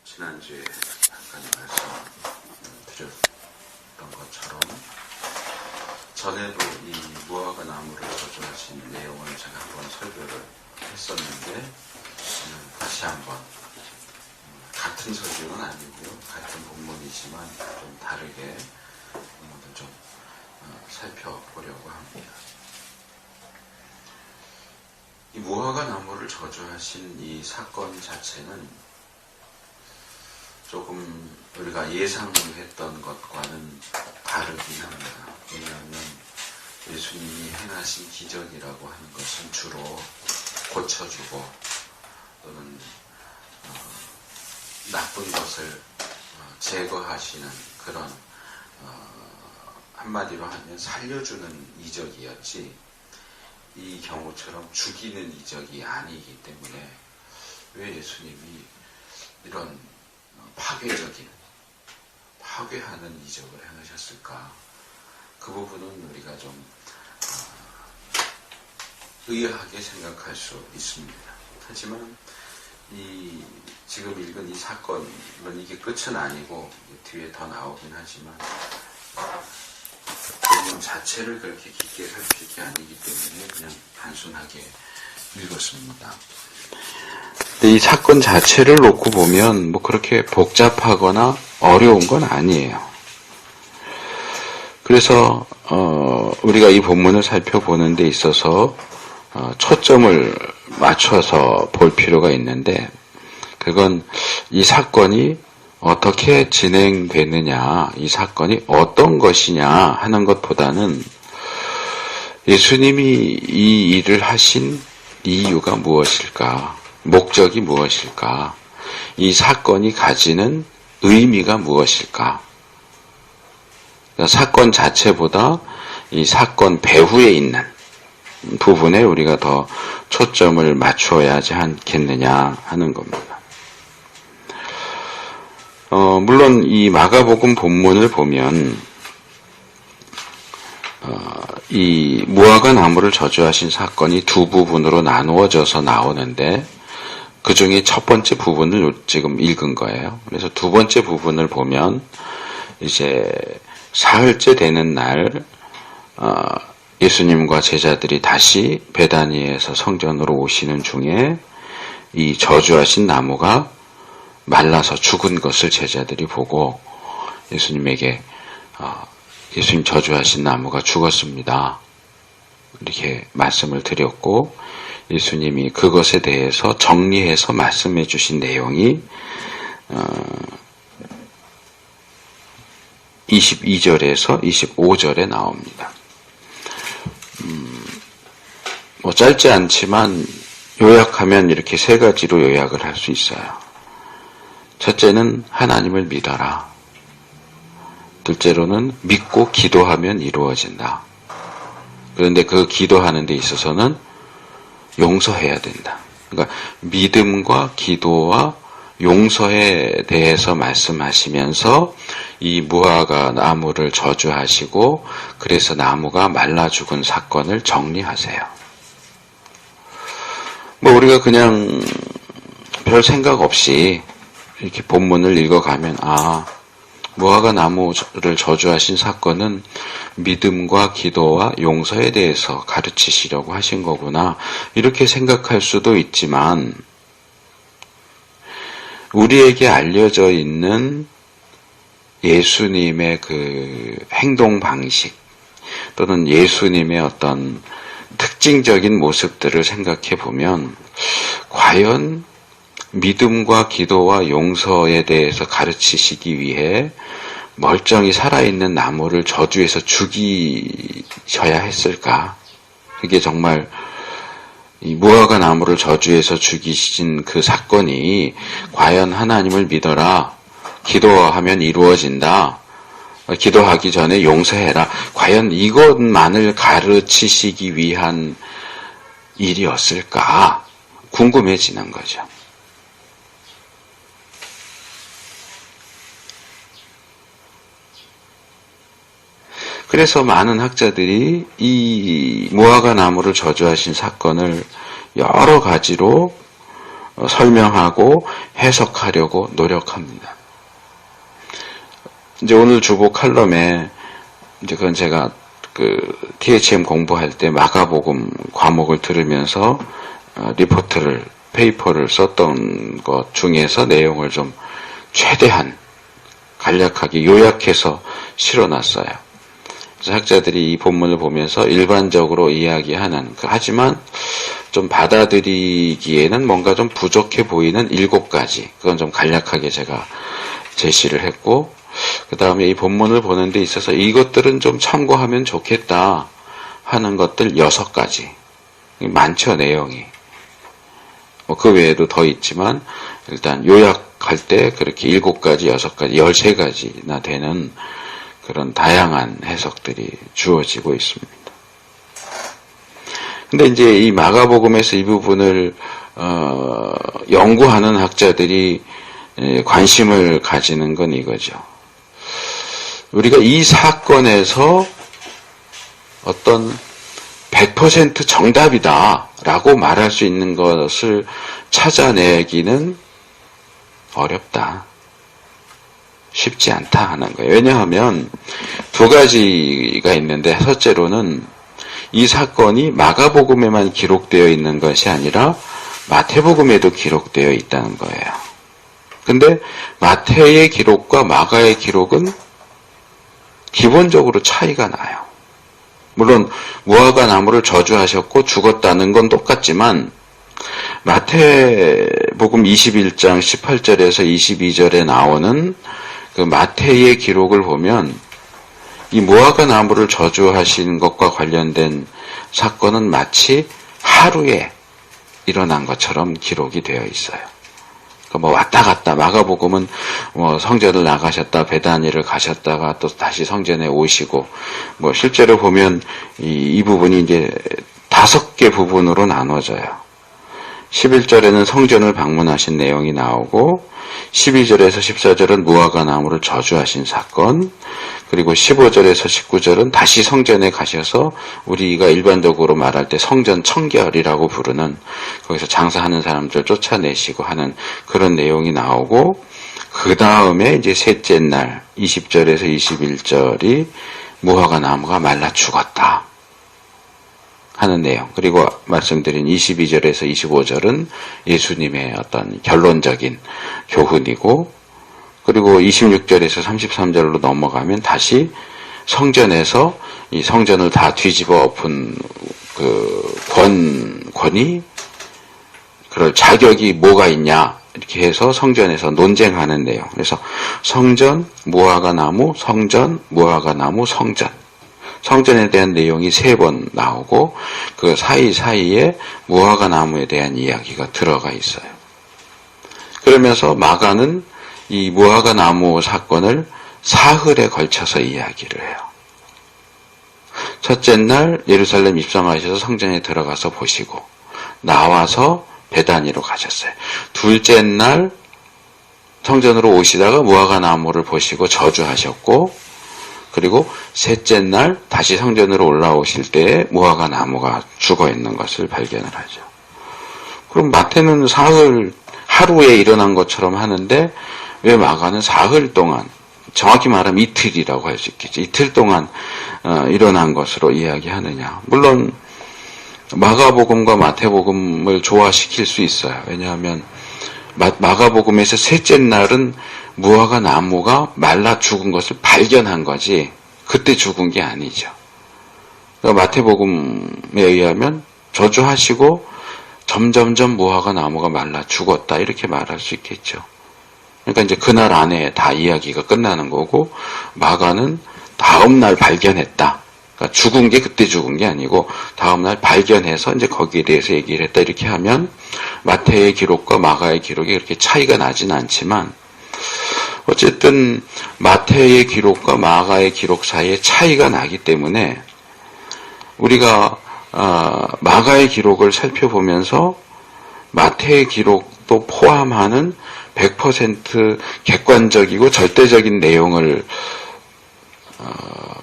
지난주에 잠깐 말씀드렸던 것처럼 전에도 이 무화과 나무를 저주하신 내용을 제가 한번 설교를 했었는데 다시 한번 같은 설교는 아니고요, 같은 본문이지만 좀 다르게 오늘 좀 살펴보려고 합니다. 이 무화과 나무를 저주하신 이 사건 자체는 조금 우리가 예상했던 것과는 다르긴 합니다. 왜냐하면 예수님이 행하신 기적이라고 하는 것은 주로 고쳐주고 또는 나쁜 것을 제거하시는 그런 한마디로 하면 살려주는 이적이었지, 이 경우처럼 죽이는 이적이 아니기 때문에 왜 예수님이 이런 파괴적인, 파괴하는 이적을 행하셨을까? 그 부분은 우리가 좀 의아하게 생각할 수 있습니다. 하지만 이 지금 읽은 이 사건, 물론 이게 끝은 아니고 뒤에 더 나오긴 하지만 본문 자체를 그렇게 깊게 살필 게 아니기 때문에 그냥 단순하게 읽었습니다. 이 사건 자체를 놓고 보면 뭐 그렇게 복잡하거나 어려운 건 아니에요. 그래서 우리가 이 본문을 살펴보는 데 있어서 초점을 맞춰서 볼 필요가 있는데, 그건 이 사건이 어떻게 진행되느냐, 이 사건이 어떤 것이냐 하는 것보다는 예수님이 이 일을 하신 이유가 무엇일까, 목적이 무엇일까, 이 사건이 가지는 의미가 무엇일까. 그러니까 사건 자체보다 이 사건 배후에 있는 부분에 우리가 더 초점을 맞추어야 하지 않겠느냐 하는 겁니다. 물론 이 마가복음 본문을 보면 이 무화과 나무를 저주하신 사건이 두 부분으로 나누어져서 나오는데, 그 중에 첫 번째 부분을 지금 읽은 거예요. 그래서 두 번째 부분을 보면 이제 사흘째 되는 날 예수님과 제자들이 다시 베다니에서 성전으로 오시는 중에 이 저주하신 나무가 말라서 죽은 것을 제자들이 보고 예수님에게 예수님 저주하신 나무가 죽었습니다, 이렇게 말씀을 드렸고, 예수님이 그것에 대해서 정리해서 말씀해 주신 내용이 22절에서 25절에 나옵니다. 뭐 짧지 않지만 요약하면 이렇게 세 가지로 요약을 할 수 있어요. 첫째는 하나님을 믿어라. 둘째로는 믿고 기도하면 이루어진다. 그런데 그 기도하는 데 있어서는 용서해야 된다. 그러니까 믿음과 기도와 용서에 대해서 말씀하시면서 이 무화과 나무를 저주하시고 그래서 나무가 말라 죽은 사건을 정리하세요. 뭐 우리가 그냥 별 생각 없이 이렇게 본문을 읽어가면 무화과 나무를 저주하신 사건은 믿음과 기도와 용서에 대해서 가르치시려고 하신 거구나, 이렇게 생각할 수도 있지만, 우리에게 알려져 있는 예수님의 그 행동 방식 또는 예수님의 어떤 특징적인 모습들을 생각해 보면 과연 믿음과 기도와 용서에 대해서 가르치시기 위해 멀쩡히 살아있는 나무를 저주해서 죽이셔야 했을까? 그게 정말 이 무화과 나무를 저주해서 죽이신 그 사건이 과연 하나님을 믿어라, 기도하면 이루어진다, 기도하기 전에 용서해라, 과연 이것만을 가르치시기 위한 일이었을까? 궁금해지는 거죠. 그래서 많은 학자들이 이 무화과 나무를 저주하신 사건을 여러 가지로 설명하고 해석하려고 노력합니다. 이제 오늘 주보 칼럼에 이제 그건 제가 THM 공부할 때 마가복음 과목을 들으면서 페이퍼를 썼던 것 중에서 내용을 좀 최대한 간략하게 요약해서 실어놨어요. 그래서 학자들이 이 본문을 보면서 일반적으로 이야기하는, 하지만 좀 받아들이기에는 뭔가 좀 부족해 보이는 7가지, 그건 좀 간략하게 제가 제시를 했고, 그 다음에 이 본문을 보는 데 있어서 이것들은 좀 참고하면 좋겠다 하는 것들 6가지. 많죠, 내용이. 그 외에도 더 있지만, 일단 요약할 때 그렇게 7가지, 6가지, 13가지나 되는 그런 다양한 해석들이 주어지고 있습니다. 근데 이제 이 마가복음에서 이 부분을, 연구하는 학자들이 관심을 가지는 건 이거죠. 우리가 이 사건에서 어떤 100% 정답이다 라고 말할 수 있는 것을 찾아내기는 어렵다. 쉽지 않다 하는 거예요. 왜냐하면 2가지가 있는데, 첫째로는 이 사건이 마가복음에만 기록되어 있는 것이 아니라 마태복음에도 기록되어 있다는 거예요. 근데 마태의 기록과 마가의 기록은 기본적으로 차이가 나요. 물론 무화과 나무를 저주하셨고 죽었다는 건 똑같지만 마태복음 21장 18절에서 22절에 나오는 그 마태의 기록을 보면 이 무화과 나무를 저주하신 것과 관련된 사건은 마치 하루에 일어난 것처럼 기록이 되어 있어요. 왔다 갔다, 마가복음은 성전을 나가셨다, 베다니를 가셨다가 또 다시 성전에 오시고, 실제로 보면 이 부분이 이제 5개 부분으로 나눠져요. 11절에는 성전을 방문하신 내용이 나오고, 12절에서 14절은 무화과 나무를 저주하신 사건, 그리고 15절에서 19절은 다시 성전에 가셔서 우리가 일반적으로 말할 때 성전 청결이라고 부르는, 거기서 장사하는 사람들 쫓아내시고 하는 그런 내용이 나오고, 그 다음에 이제 셋째 날 20절에서 21절이 무화과 나무가 말라 죽었다 하는 내용, 그리고 말씀드린 22절에서 25절은 예수님의 어떤 결론적인 교훈이고, 그리고 26절에서 33절로 넘어가면 다시 성전에서 이 성전을 다 뒤집어 엎은 권위, 그럴 자격이 뭐가 있냐, 이렇게 해서 성전에서 논쟁하는 내용. 그래서 성전, 무화과 나무, 성전, 무화과 나무, 성전. 성전에 대한 내용이 3번 나오고 그 사이사이에 무화과 나무에 대한 이야기가 들어가 있어요. 그러면서 마가는 이 무화과 나무 사건을 사흘에 걸쳐서 이야기를 해요. 첫째 날 예루살렘 입성하셔서 성전에 들어가서 보시고 나와서 베다니로 가셨어요. 둘째 날 성전으로 오시다가 무화과 나무를 보시고 저주하셨고, 그리고 셋째 날 다시 성전으로 올라오실 때에 무화과 나무가 죽어 있는 것을 발견을 하죠. 그럼 마태는 사흘, 하루에 일어난 것처럼 하는데 왜 마가는 사흘 동안, 정확히 말하면 이틀이라고 할 수 있겠죠. 이틀 동안 일어난 것으로 이야기하느냐. 물론 마가복음과 마태복음을 조화시킬 수 있어요. 왜냐하면 마가복음에서 셋째 날은 무화과 나무가 말라 죽은 것을 발견한 거지 그때 죽은 게 아니죠. 그러니까 마태복음에 의하면 저주하시고 점점점 무화과 나무가 말라 죽었다 이렇게 말할 수 있겠죠. 그러니까 이제 그날 안에 다 이야기가 끝나는 거고, 마가는 다음 날 발견했다. 그러니까 죽은 게 그때 죽은 게 아니고 다음 날 발견해서 이제 거기에 대해서 얘기를 했다 이렇게 하면 마태의 기록과 마가의 기록이 그렇게 차이가 나진 않지만, 어쨌든 마태의 기록과 마가의 기록 사이에 차이가 나기 때문에 우리가 마가의 기록을 살펴보면서 마태의 기록도 포함하는 100% 객관적이고 절대적인 내용을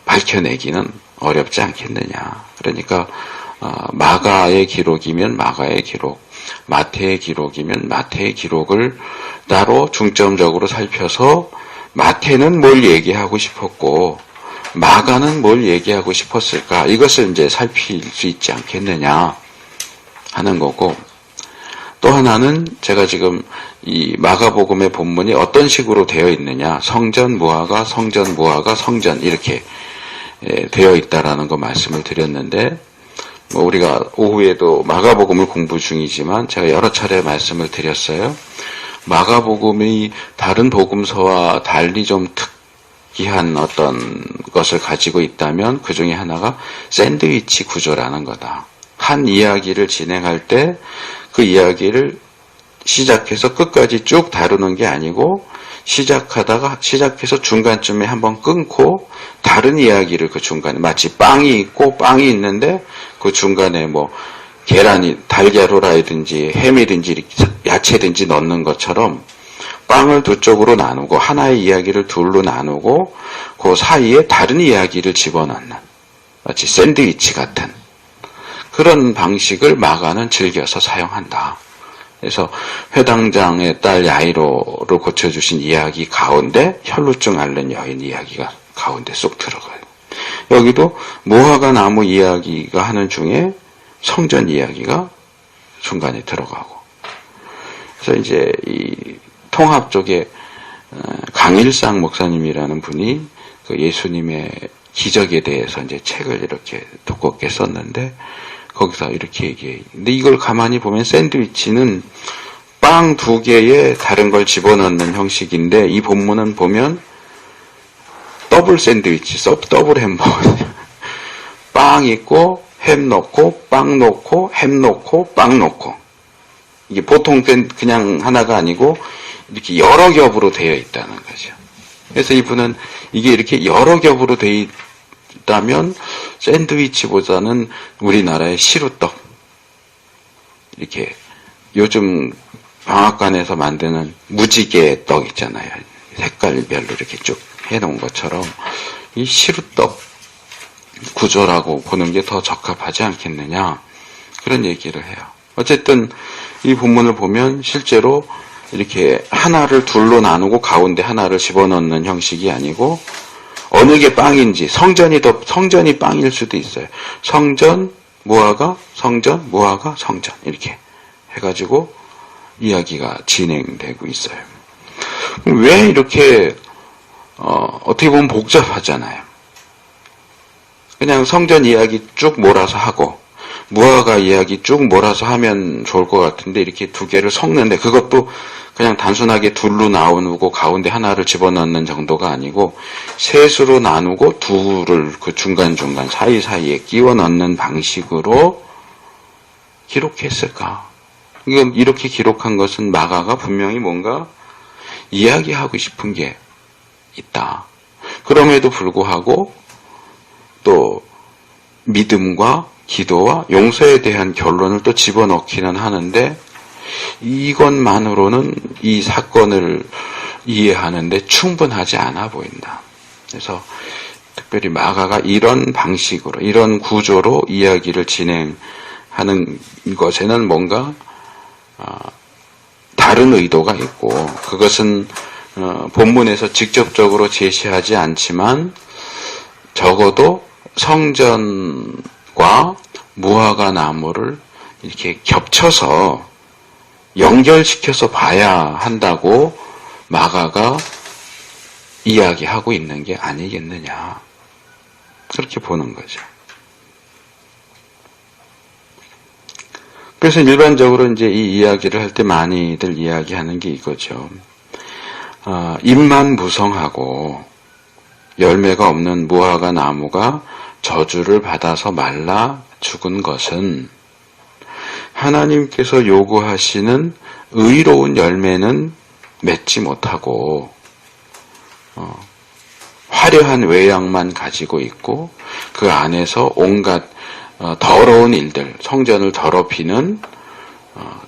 밝혀내기는 어렵지 않겠느냐. 그러니까 마가의 기록이면 마가의 기록, 마태의 기록이면 마태의 기록을 따로 중점적으로 살펴서 마태는 뭘 얘기하고 싶었고 마가는 뭘 얘기하고 싶었을까, 이것을 이제 살필 수 있지 않겠느냐 하는 거고, 또 하나는 제가 지금 이 마가복음의 본문이 어떤 식으로 되어 있느냐, 성전 무화과 성전 무화과 성전 이렇게 되어 있다라는 거 말씀을 드렸는데, 우리가 오후에도 마가복음을 공부 중이지만 제가 여러 차례 말씀을 드렸어요. 마가복음이 다른 복음서와 달리 좀 특이한 어떤 것을 가지고 있다면 그 중에 하나가 샌드위치 구조라는 거다. 한 이야기를 진행할 때 그 이야기를 시작해서 끝까지 쭉 다루는 게 아니고 시작해서 중간쯤에 한번 끊고 다른 이야기를 그 중간에, 마치 빵이 있고 빵이 있는데 그 중간에 뭐 계란이 달걀이라든지 햄이든지 야채든지 넣는 것처럼 빵을 두 쪽으로 나누고 하나의 이야기를 둘로 나누고 그 사이에 다른 이야기를 집어넣는, 마치 샌드위치 같은 그런 방식을 마가는 즐겨서 사용한다. 그래서 회당장의 딸 야이로를 고쳐주신 이야기 가운데 혈루증 앓는 여인 이야기가 가운데 쏙 들어가요. 여기도 무화과 나무 이야기가 하는 중에 성전 이야기가 중간에 들어가고, 그래서 이제 이 통합 쪽에 강일상 목사님이라는 분이 그 예수님의 기적에 대해서 이제 책을 이렇게 두껍게 썼는데 거기서 이렇게 얘기해요. 근데 이걸 가만히 보면 샌드위치는 빵 두 개에 다른 걸 집어넣는 형식인데 이 본문은 보면 더블 샌드위치, 더블 햄버거. 빵 있고 햄 넣고 빵 넣고 햄 넣고 빵 넣고, 이게 보통 그냥 하나가 아니고 이렇게 여러 겹으로 되어 있다는 거죠. 그래서 이분은 이게 이렇게 여러 겹으로 되어 있다면 샌드위치보다는 우리나라의 시루떡, 이렇게 요즘 방앗간에서 만드는 무지개 떡 있잖아요. 색깔별로 이렇게 쭉 해놓은 것처럼 이 시루떡 구조라고 보는 게 더 적합하지 않겠느냐, 그런 얘기를 해요. 어쨌든 이 본문을 보면 실제로 이렇게 하나를 둘로 나누고 가운데 하나를 집어넣는 형식이 아니고 어느 게 빵인지, 성전이 빵일 수도 있어요. 성전 무화과 성전 무화과 성전 이렇게 해가지고 이야기가 진행되고 있어요. 왜 이렇게 어떻게 보면 복잡하잖아요. 그냥 성전 이야기 쭉 몰아서 하고 무화과 이야기 쭉 몰아서 하면 좋을 것 같은데 이렇게 두 개를 섞는데, 그것도 그냥 단순하게 둘로 나누고 가운데 하나를 집어넣는 정도가 아니고 셋으로 나누고 둘을 그 중간중간 사이사이에 끼워 넣는 방식으로 기록했을까? 이건 이렇게 기록한 것은 마가가 분명히 뭔가 이야기하고 싶은 게 있다. 그럼에도 불구하고 또 믿음과 기도와 용서에 대한 결론을 또 집어넣기는 하는데 이것만으로는 이 사건을 이해하는데 충분하지 않아 보인다. 그래서 특별히 마가가 이런 방식으로, 이런 구조로 이야기를 진행하는 것에는 뭔가 다른 의도가 있고, 그것은 본문에서 직접적으로 제시하지 않지만 적어도 성전과 무화과 나무를 이렇게 겹쳐서 연결시켜서 봐야 한다고 마가가 이야기하고 있는 게 아니겠느냐, 그렇게 보는 거죠. 그래서 일반적으로 이제 이 이야기를 할 때 많이들 이야기하는 게 이거죠. 잎만 무성하고 열매가 없는 무화과 나무가 저주를 받아서 말라 죽은 것은 하나님께서 요구하시는 의로운 열매는 맺지 못하고 화려한 외양만 가지고 있고 그 안에서 온갖 더러운 일들, 성전을 더럽히는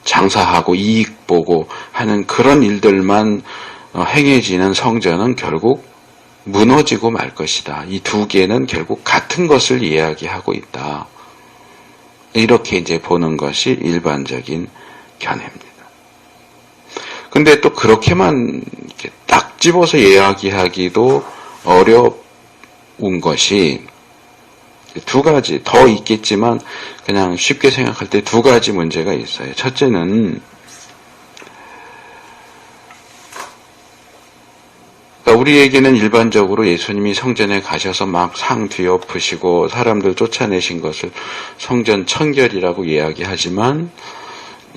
장사하고 이익 보고 하는 그런 일들만 행해지는 성전은 결국 무너지고 말 것이다. 이 두 개는 결국 같은 것을 이야기하고 있다. 이렇게 이제 보는 것이 일반적인 견해입니다. 근데 또 그렇게만 이렇게 딱 집어서 이야기하기도 어려운 것이 두 가지, 더 있겠지만 그냥 쉽게 생각할 때 두 가지 문제가 있어요. 첫째는 우리에게는 일반적으로 예수님이 성전에 가셔서 막 상 뒤엎으시고 사람들 쫓아내신 것을 성전 청결이라고 이야기하지만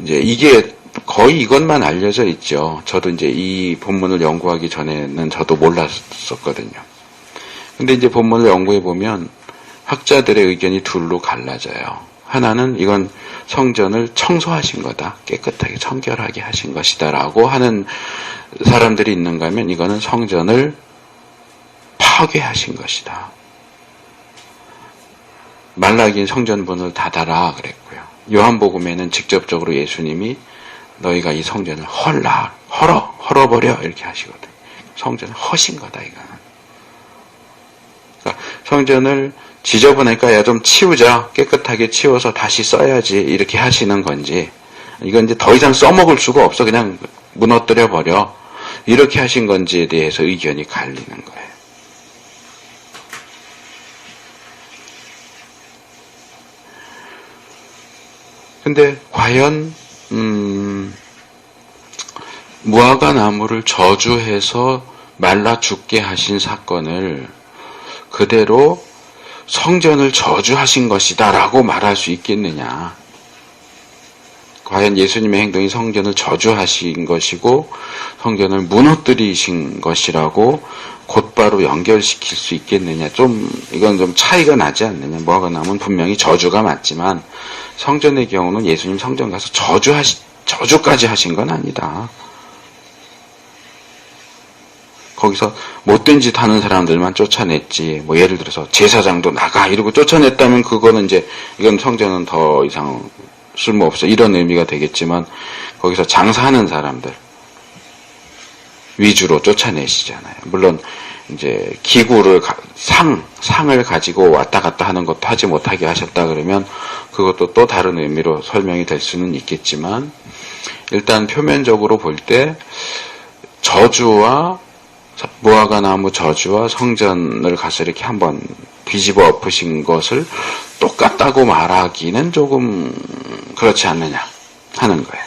이제 이게 거의 이것만 알려져 있죠. 저도 이제 이 본문을 연구하기 전에는 저도 몰랐었거든요. 근데 이제 본문을 연구해 보면 학자들의 의견이 둘로 갈라져요. 하나는 이건 성전을 청소하신 거다. 깨끗하게 청결하게 하신 것이다라고 하는 사람들이 있는가 하면 이거는 성전을 파괴하신 것이다. 말라기는 성전문을 닫아라 그랬고요. 요한복음에는 직접적으로 예수님이 너희가 이 성전을 헐어버려 이렇게 하시거든요. 성전을 허신 거다 이거는. 그러니까 성전을 지저분하니까 야 좀 치우자. 깨끗하게 치워서 다시 써야지. 이렇게 하시는 건지 이건 이제 더 이상 써먹을 수가 없어. 그냥 무너뜨려 버려. 이렇게 하신 건지에 대해서 의견이 갈리는 거예요. 근데 과연 무화과 나무를 저주해서 말라 죽게 하신 사건을 그대로 성전을 저주하신 것이다 라고 말할 수 있겠느냐. 과연 예수님의 행동이 성전을 저주하신 것이고 성전을 무너뜨리신 것이라고 곧바로 연결시킬 수 있겠느냐. 이건 좀 차이가 나지 않느냐. 무화과 나무는 분명히 저주가 맞지만 성전의 경우는 예수님 성전 가서 저주까지 하신 건 아니다. 거기서 못된 짓 하는 사람들만 쫓아냈지. 뭐 예를 들어서 제사장도 나가 이러고 쫓아냈다면 그거는 이제 이건 성전은 더 이상 쓸모없어 이런 의미가 되겠지만 거기서 장사하는 사람들 위주로 쫓아내시잖아요. 물론 이제 기구를 상을 가지고 왔다 갔다 하는 것도 하지 못하게 하셨다 그러면 그것도 또 다른 의미로 설명이 될 수는 있겠지만 일단 표면적으로 볼 때 저주와 무화과 나무 저주와 성전을 가서 이렇게 한번 뒤집어 엎으신 것을 똑같다고 말하기는 조금 그렇지 않느냐 하는 거예요.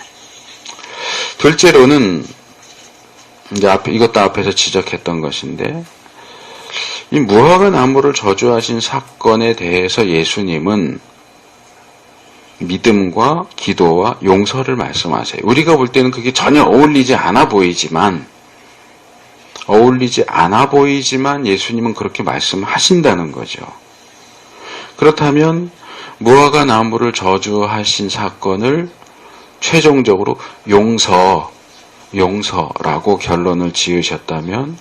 둘째로는 이제 이것도 앞에서 지적했던 것인데 이 무화과 나무를 저주하신 사건에 대해서 예수님은 믿음과 기도와 용서를 말씀하세요. 우리가 볼 때는 그게 전혀 어울리지 않아 보이지만 예수님은 그렇게 말씀하신다는 거죠. 그렇다면 무화과 나무를 저주하신 사건을 최종적으로 용서라고 결론을 지으셨다면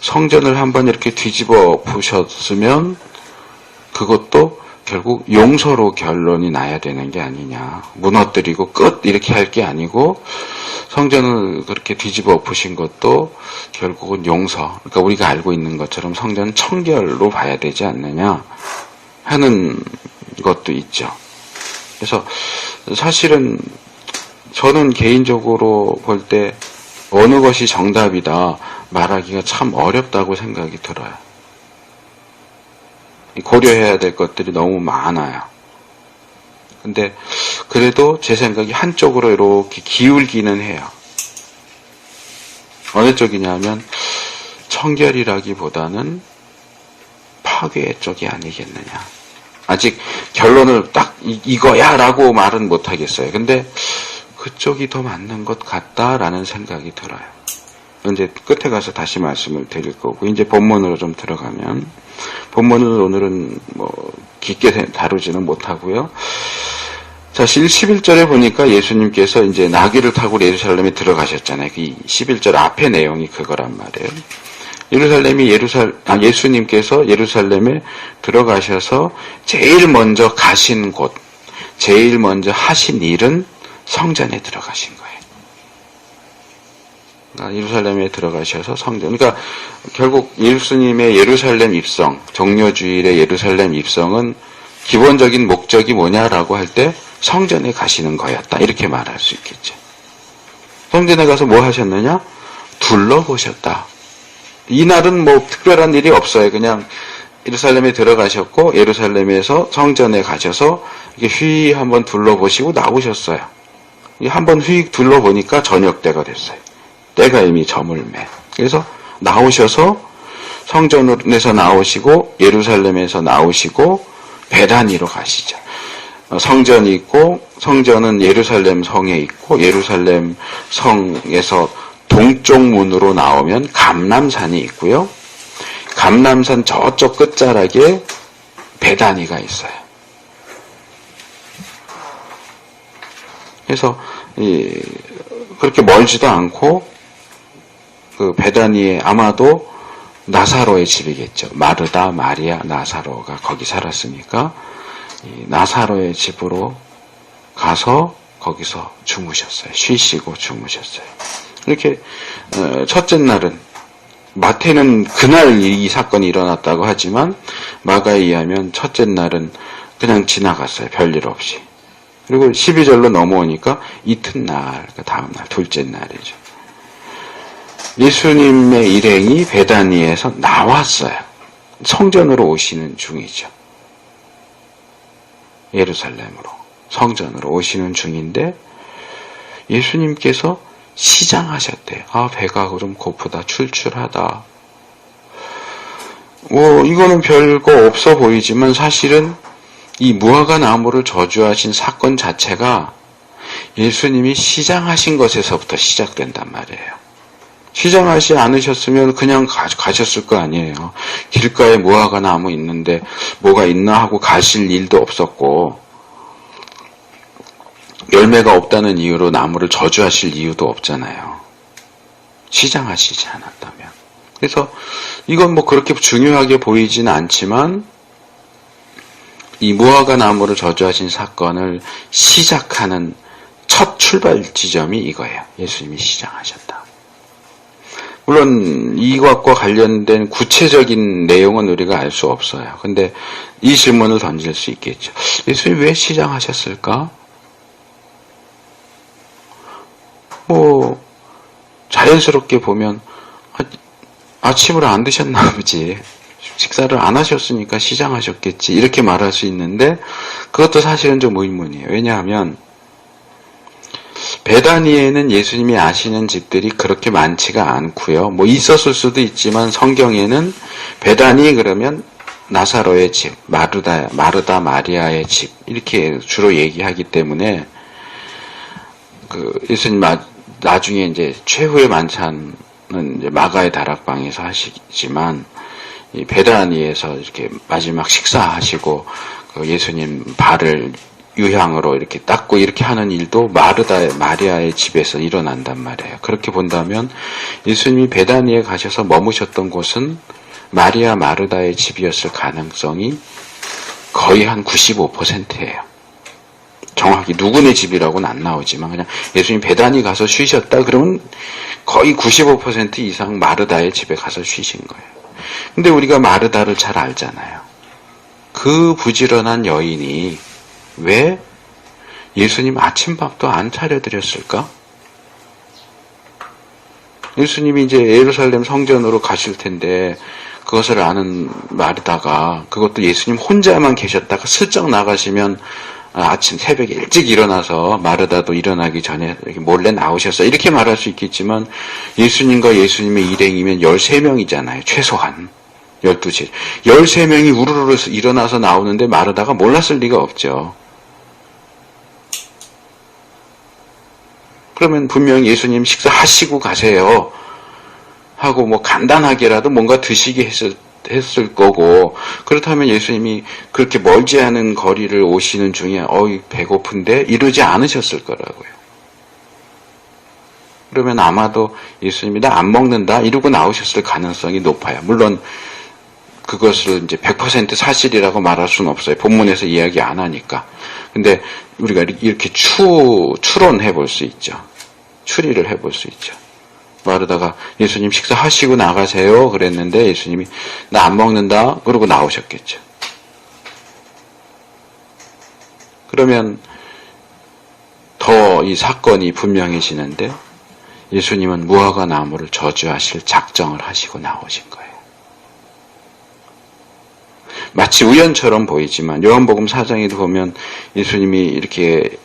성전을 한번 이렇게 뒤집어 부셨으면 그것도 결국 용서로 결론이 나야 되는 게 아니냐. 무너뜨리고 끝 이렇게 할 게 아니고 성전을 그렇게 뒤집어 엎으신 것도 결국은 용서. 그러니까 우리가 알고 있는 것처럼 성전 청결로 봐야 되지 않느냐 하는 것도 있죠. 그래서 사실은 저는 개인적으로 볼 때 어느 것이 정답이다 말하기가 참 어렵다고 생각이 들어요. 고려해야 될 것들이 너무 많아요. 근데 그래도 제 생각이 한쪽으로 이렇게 기울기는 해요. 어느 쪽이냐면 청결이라기보다는 파괴 쪽이 아니겠느냐. 아직 결론을 딱 이거야 라고 말은 못하겠어요. 근데 그쪽이 더 맞는 것 같다라는 생각이 들어요. 이제 끝에 가서 다시 말씀을 드릴 거고 이제 본문으로 좀 들어가면 본문을 오늘은 깊게 다루지는 못하고요. 자, 11절에 보니까 예수님께서 이제 나귀를 타고 예루살렘에 들어가셨잖아요. 그 11절 앞에 내용이 그거란 말이에요. 예수님께서 예루살렘에 들어가셔서 제일 먼저 가신 곳, 제일 먼저 하신 일은 성전에 들어가신 거예요. 예루살렘에 들어가셔서 성전. 그러니까 결국 예수님의 예루살렘 입성, 정료주일의 예루살렘 입성은 기본적인 목적이 뭐냐라고 할 때 성전에 가시는 거였다. 이렇게 말할 수 있겠죠. 성전에 가서 뭐 하셨느냐? 둘러보셨다. 이날은 뭐 특별한 일이 없어요. 그냥 예루살렘에 들어가셨고 예루살렘에서 성전에 가셔서 이렇게 휘 한번 둘러보시고 나오셨어요. 한번 휘 둘러보니까 저녁 때가 됐어요. 때가 이미 저물매. 그래서 나오셔서 성전에서 나오시고 예루살렘에서 나오시고 베다니로 가시죠. 성전이 있고 성전은 예루살렘 성에 있고 예루살렘 성에서 동쪽 문으로 나오면 감람산이 있고요. 감람산 저쪽 끝자락에 베다니가 있어요. 그래서 그렇게 멀지도 않고 그 베다니에 아마도 나사로의 집이겠죠. 마르다, 마리아, 나사로가 거기 살았으니까 나사로의 집으로 가서 거기서 주무셨어요. 쉬시고 주무셨어요. 이렇게 첫째 날은 마태는 그날 이 사건이 일어났다고 하지만 마가에 의하면 첫째 날은 그냥 지나갔어요. 별일 없이. 그리고 12절로 넘어오니까 이튿날, 그 다음 날, 둘째 날이죠. 예수님의 일행이 베다니에서 나왔어요. 성전으로 오시는 중이죠. 예루살렘으로 성전으로 오시는 중인데 예수님께서 시장하셨대요. 아, 배가 좀 고프다, 출출하다. 이거는 별거 없어 보이지만 사실은 이 무화과 나무를 저주하신 사건 자체가 예수님이 시장하신 것에서부터 시작된단 말이에요. 시장하지 않으셨으면 그냥 가셨을 거 아니에요. 길가에 무화과 나무 있는데 뭐가 있나 하고 가실 일도 없었고 열매가 없다는 이유로 나무를 저주하실 이유도 없잖아요. 시장하시지 않았다면. 그래서 이건 뭐 그렇게 중요하게 보이지는 않지만 이 무화과 나무를 저주하신 사건을 시작하는 첫 출발 지점이 이거예요. 예수님이 시장하셨다. 물론 이것과 관련된 구체적인 내용은 우리가 알 수 없어요. 근데 이 질문을 던질 수 있겠죠. 예수님이 왜 시장하셨을까? 뭐 자연스럽게 보면 아침을 안 드셨나 보지. 식사를 안 하셨으니까 시장하셨겠지. 이렇게 말할 수 있는데 그것도 사실은 좀 의문이에요. 왜냐하면 베다니에는 예수님이 아시는 집들이 그렇게 많지가 않고요. 뭐 있었을 수도 있지만 성경에는 베다니 그러면 나사로의 집, 마르다 마리아의 집 이렇게 주로 얘기하기 때문에 그 예수님 나중에 이제 최후의 만찬은 이제 마가의 다락방에서 하시지만 이 베다니에서 이렇게 마지막 식사하시고 그 예수님 발을 유향으로 이렇게 닦고 이렇게 하는 일도 마리아의 집에서 일어난단 말이에요. 그렇게 본다면 예수님이 베다니에 가셔서 머무셨던 곳은 마리아 마르다의 집이었을 가능성이 거의 한 95%예요. 정확히 누구네 집이라고는 안 나오지만 그냥 예수님 베다니 가서 쉬셨다 그러면 거의 95% 이상 마르다의 집에 가서 쉬신 거예요. 근데 우리가 마르다를 잘 알잖아요. 그 부지런한 여인이 왜 예수님 아침밥도 안 차려드렸을까? 예수님이 이제 예루살렘 성전으로 가실 텐데 그것을 아는 마르다가 그것도 예수님 혼자만 계셨다가 슬쩍 나가시면 아침 새벽에 일찍 일어나서 마르다도 일어나기 전에 이렇게 몰래 나오셨어. 이렇게 말할 수 있겠지만 예수님과 예수님의 일행이면 13명이잖아요. 최소한. 12시. 13명이 우르르 일어나서 나오는데 마르다가 몰랐을 리가 없죠. 그러면 분명히 예수님 식사하시고 가세요. 하고 뭐 간단하게라도 뭔가 드시게 했을 거고 그렇다면 예수님이 그렇게 멀지 않은 거리를 오시는 중에 배고픈데 이러지 않으셨을 거라고요. 그러면 아마도 예수님이 나 안 먹는다 이러고 나오셨을 가능성이 높아요. 물론 그것을 이제 100% 사실이라고 말할 수는 없어요. 본문에서 이야기 안 하니까. 근데 우리가 이렇게 추론해 볼 수 있죠. 추리를 해 볼 수 있죠. 마르다가 예수님 식사하시고 나가세요 그랬는데 예수님이 나 안 먹는다 그러고 나오셨겠죠. 그러면 더 이 사건이 분명해지는데 예수님은 무화과 나무를 저주하실 작정을 하시고 나오신 거예요. 마치 우연처럼 보이지만 요한복음 4장에도 보면 예수님이 이렇게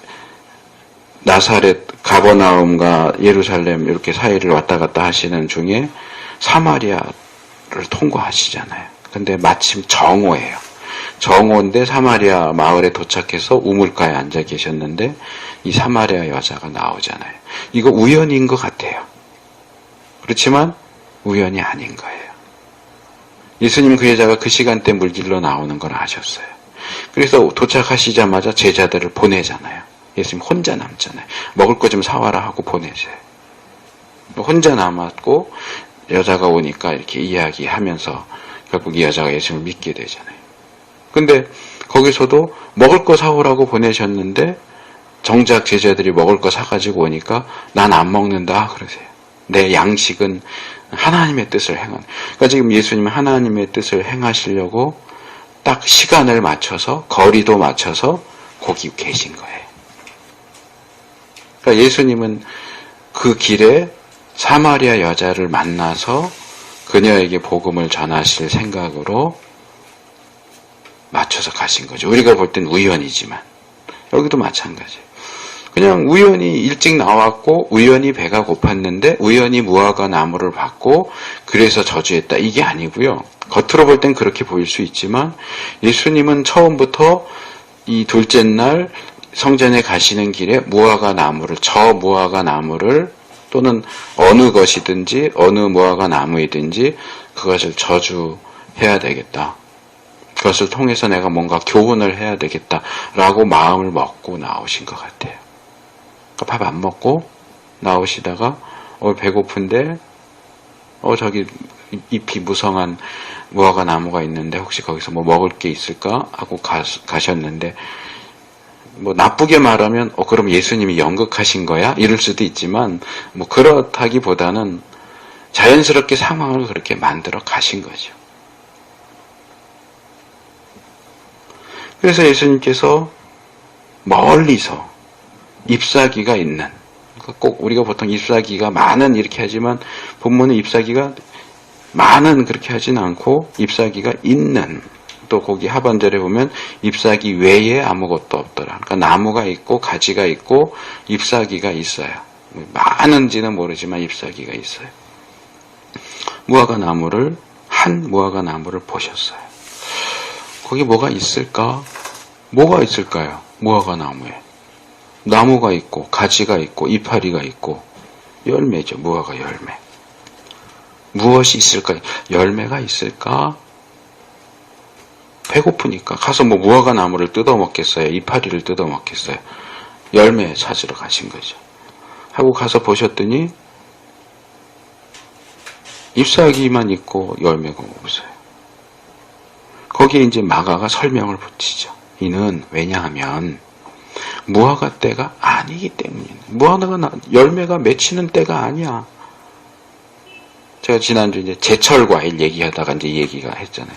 나사렛, 가버나움과 예루살렘 이렇게 사이를 왔다 갔다 하시는 중에 사마리아를 통과하시잖아요. 근데 마침 정오예요. 정오인데 사마리아 마을에 도착해서 우물가에 앉아 계셨는데 이 사마리아 여자가 나오잖아요. 이거 우연인 것 같아요. 그렇지만 우연이 아닌 거예요. 예수님은 그 여자가 그 시간대 물질러 나오는 걸 아셨어요. 그래서 도착하시자마자 제자들을 보내잖아요. 예수님 혼자 남잖아요. 먹을 거 좀 사와라 하고 보내세요. 혼자 남았고 여자가 오니까 이렇게 이야기하면서 결국 이 여자가 예수님을 믿게 되잖아요. 근데 거기서도 먹을 거 사오라고 보내셨는데 정작 제자들이 먹을 거 사가지고 오니까 난 안 먹는다 그러세요. 내 양식은 하나님의 뜻을 행하는. 그러니까 지금 예수님은 하나님의 뜻을 행하시려고 딱 시간을 맞춰서 거리도 맞춰서 거기 계신 거예요. 그러니까 예수님은 그 길에 사마리아 여자를 만나서 그녀에게 복음을 전하실 생각으로 맞춰서 가신 거죠. 우리가 볼 땐 우연이지만 여기도 마찬가지예요. 그냥 우연히 일찍 나왔고 우연히 배가 고팠는데 우연히 무화과 나무를 받고 그래서 저주했다. 이게 아니고요. 겉으로 볼 땐 그렇게 보일 수 있지만 예수님은 처음부터 이 둘째 날 성전에 가시는 길에 무화과 나무를 또는 어느 것이든지 어느 무화과 나무이든지 그것을 저주해야 되겠다. 그것을 통해서 내가 뭔가 교훈을 해야 되겠다라고 마음을 먹고 나오신 것 같아요. 밥 안 먹고 나오시다가 배고픈데 저기 잎이 무성한 무화과 나무가 있는데 혹시 거기서 뭐 먹을 게 있을까 하고 가셨는데 뭐 나쁘게 말하면 그럼 예수님이 연극하신 거야? 이럴 수도 있지만 뭐 그렇다기보다는 자연스럽게 상황을 그렇게 만들어 가신 거죠. 그래서 예수님께서 멀리서 잎사귀가 있는, 꼭 우리가 보통 잎사귀가 많은 이렇게 하지만 본문은 잎사귀가 많은 그렇게 하진 않고 잎사귀가 있는, 또 거기 하반절에 보면 잎사귀 외에 아무것도 없더라. 그러니까 나무가 있고 가지가 있고 잎사귀가 있어요. 많은지는 모르지만 잎사귀가 있어요. 한 무화과 나무를 보셨어요. 거기 뭐가 있을까? 뭐가 있을까요? 무화과 나무에. 나무가 있고 가지가 있고 이파리가 있고 열매죠. 무화과 열매. 무엇이 있을까요? 열매가 있을까? 배고프니까 가서 뭐 무화과 나무를 뜯어먹겠어요? 이파리를 뜯어먹겠어요? 열매 찾으러 가신 거죠. 하고 가서 보셨더니 잎사귀만 있고 열매가 없어요. 거기에 이제 마가가 설명을 붙이죠. 이는 왜냐하면 무화과 때가 아니기 때문이에요. 무화과가 열매가 맺히는 때가 아니야. 제가 지난주 이제 제철 과일 얘기하다가 이제 얘기가 했잖아요.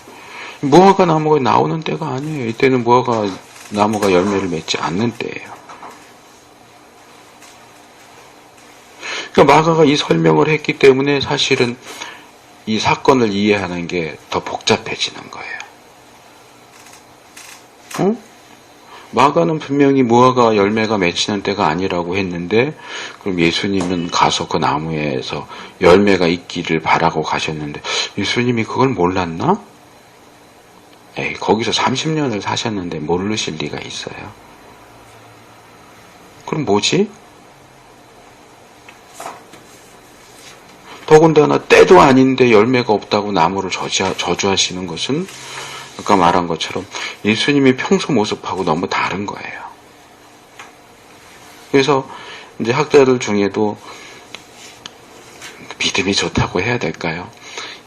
무화과 나무가 나오는 때가 아니에요. 이때는 무화과 나무가 열매를 맺지 않는 때예요. 그러니까 마가가 이 설명을 했기 때문에 사실은 이 사건을 이해하는 게 더 복잡해지는 거예요. 마가는 분명히 무화과 열매가 맺히는 때가 아니라고 했는데 그럼 예수님은 가서 그 나무에서 열매가 있기를 바라고 가셨는데 예수님이 그걸 몰랐나? 거기서 30년을 사셨는데 모르실 리가 있어요. 그럼 뭐지? 더군다나 때도 아닌데 열매가 없다고 나무를 저주하시는 것은 아까 말한 것처럼 예수님의 평소 모습하고 너무 다른 거예요. 그래서 이제 학자들 중에도 믿음이 좋다고 해야 될까요?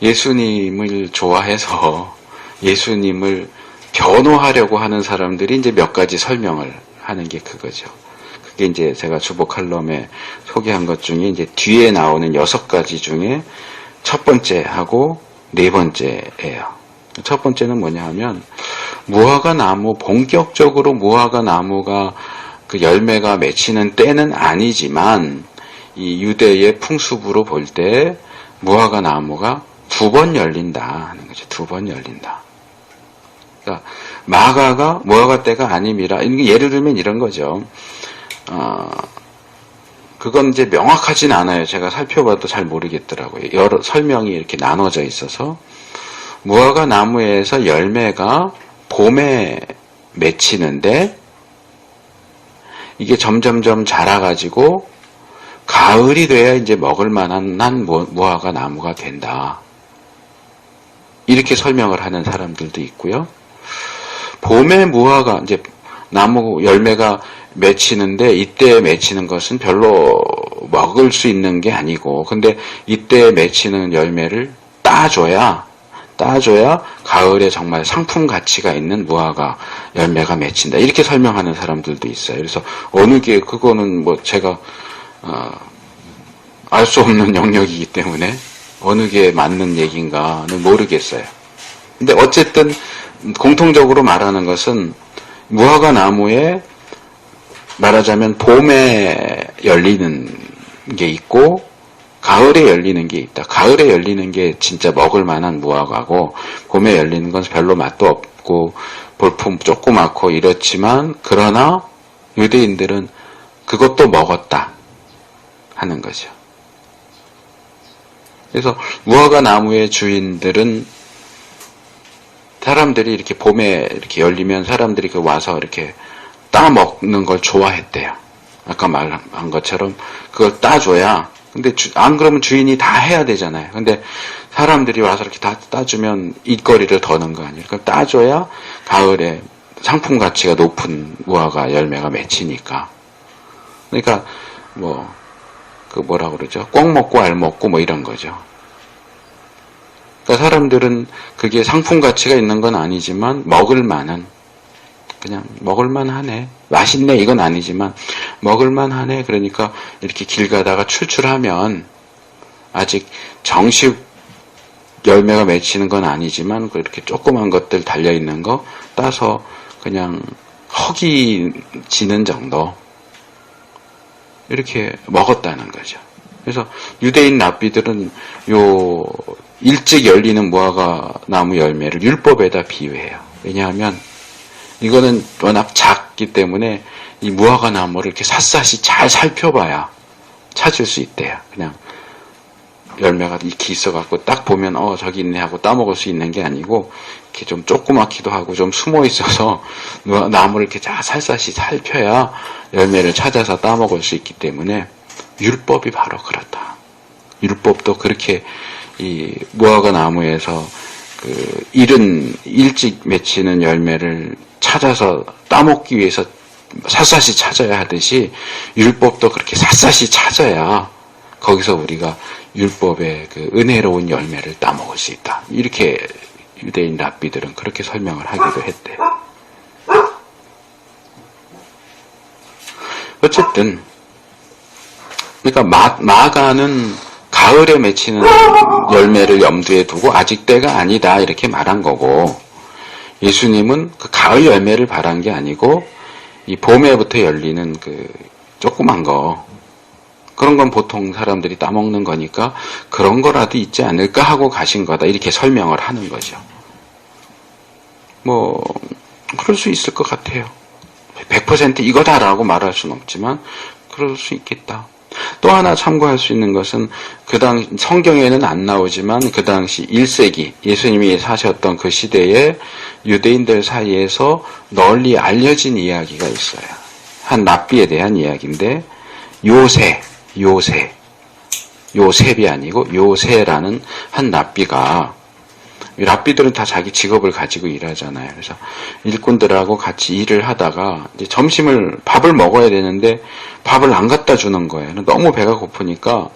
예수님을 좋아해서 예수님을 변호하려고 하는 사람들이 이제 몇 가지 설명을 하는 게 그거죠. 그게 이제 제가 주보 칼럼에 소개한 것 중에 이제 뒤에 나오는 6가지 중에 첫 번째하고 네 번째예요. 첫 번째는 뭐냐 하면 무화과 나무, 본격적으로 무화과 나무가 그 열매가 맺히는 때는 아니지만, 이 유대의 풍습으로 볼 때 무화과 나무가 2번 열린다 하는 거죠. 2번 열린다. 그러니까 마가가 무화과 때가 아님이라, 예를 들면 이런 거죠. 그건 이제 명확하진 않아요. 제가 살펴봐도 잘 모르겠더라고요. 여러 설명이 이렇게 나눠져 있어서, 무화과 나무에서 열매가 봄에 맺히는데 이게 점점점 자라가지고 가을이 돼야 이제 먹을 만한 무화과 나무가 된다. 이렇게 설명을 하는 사람들도 있고요. 봄에 무화과 이제 나무 열매가 맺히는데 이때 맺히는 것은 별로 먹을 수 있는 게 아니고, 근데 이때 맺히는 열매를 따줘야 가을에 정말 상품 가치가 있는 무화과 열매가 맺힌다. 이렇게 설명하는 사람들도 있어요. 그래서 어느 게 그거는 뭐 제가 알 수 없는 영역이기 때문에 어느 게 맞는 얘기인가는 모르겠어요. 근데 어쨌든 공통적으로 말하는 것은 무화과 나무에 말하자면 봄에 열리는 게 있고 가을에 열리는 게 있다. 가을에 열리는 게 진짜 먹을 만한 무화과고, 봄에 열리는 건 별로 맛도 없고 볼품 조그맣고 이렇지만, 그러나 유대인들은 그것도 먹었다 하는 거죠. 그래서 무화과 나무의 주인들은 사람들이 이렇게 봄에 이렇게 열리면 사람들이 와서 이렇게 따먹는 걸 좋아했대요. 아까 말한 것처럼 그걸 따줘야, 근데 안 그러면 주인이 다 해야 되잖아요. 근데 사람들이 와서 이렇게 다 따주면 일거리를 더는 거 아니에요. 그러니까 따줘야 가을에 상품 가치가 높은 무화과 열매가 맺히니까. 그러니까 뭐라 그러죠? 꿩 먹고 알 먹고 뭐 이런 거죠. 그러니까 사람들은 그게 상품 가치가 있는 건 아니지만 먹을 만한, 그냥 먹을만 하네, 맛있네 이건 아니지만 먹을만 하네. 그러니까 이렇게 길 가다가 출출하면, 아직 정식 열매가 맺히는 건 아니지만 그렇게 조그만 것들 달려있는 거 따서 그냥 허기 지는 정도 이렇게 먹었다는 거죠. 그래서 유대인 랍비들은 요 일찍 열리는 무화과 나무 열매를 율법에다 비유해요. 왜냐하면 이거는 워낙 작기 때문에 이 무화과 나무를 이렇게 샅샅이 잘 살펴봐야 찾을 수 있대요. 그냥 열매가 이렇게 있어갖고 딱 보면 저기 있네 하고 따먹을 수 있는 게 아니고, 이렇게 좀 조그맣기도 하고 좀 숨어 있어서 나무를 이렇게 잘 샅샅이 살펴야 열매를 찾아서 따먹을 수 있기 때문에 율법이 바로 그렇다. 율법도 그렇게 이 무화과 나무에서 그 일찍 맺히는 열매를 찾아서 따먹기 위해서 샅샅이 찾아야 하듯이, 율법도 그렇게 샅샅이 찾아야 거기서 우리가 율법의 그 은혜로운 열매를 따먹을 수 있다. 이렇게 유대인 랍비들은 그렇게 설명을 하기도 했대요. 어쨌든 그러니까 마가는 가을에 맺히는 열매를 염두에 두고 아직 때가 아니다 이렇게 말한 거고, 예수님은 그 가을 열매를 바란 게 아니고 이 봄에부터 열리는 그 조그만 거, 그런 건 보통 사람들이 따먹는 거니까 그런 거라도 있지 않을까 하고 가신 거다 이렇게 설명을 하는 거죠. 뭐 그럴 수 있을 것 같아요. 100% 이거다라고 말할 수는 없지만 그럴 수 있겠다. 또 하나 참고할 수 있는 것은 그 당시 성경에는 안 나오지만 그 당시 1세기 예수님이 사셨던 그 시대에 유대인들 사이에서 널리 알려진 이야기가 있어요. 한 랍비에 대한 이야기인데, 요셉이 아니고 요새라는 한 랍비가, 랍비들은 다 자기 직업을 가지고 일하잖아요. 그래서 일꾼들하고 같이 일을 하다가 이제 밥을 먹어야 되는데 밥을 안 갖다 주는 거예요. 너무 배가 고프니까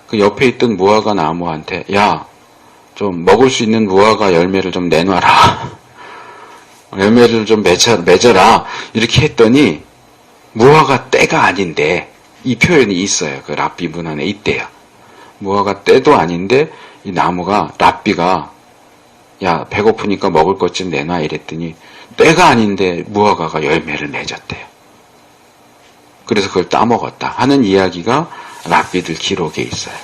그 옆에 있던 무화과 나무한테, 야, 좀 먹을 수 있는 무화과 열매를 좀 내놔라. 열매를 좀 맺어라. 이렇게 했더니 무화과 때가 아닌데, 이 표현이 있어요. 그 랍비 문헌에 있대요. 무화과 때도 아닌데 이 나무가, 랍비가 야 배고프니까 먹을 것 좀 내놔 이랬더니 때가 아닌데 무화과가 열매를 맺었대요. 그래서 그걸 따먹었다 하는 이야기가 랍비들 기록에 있어요.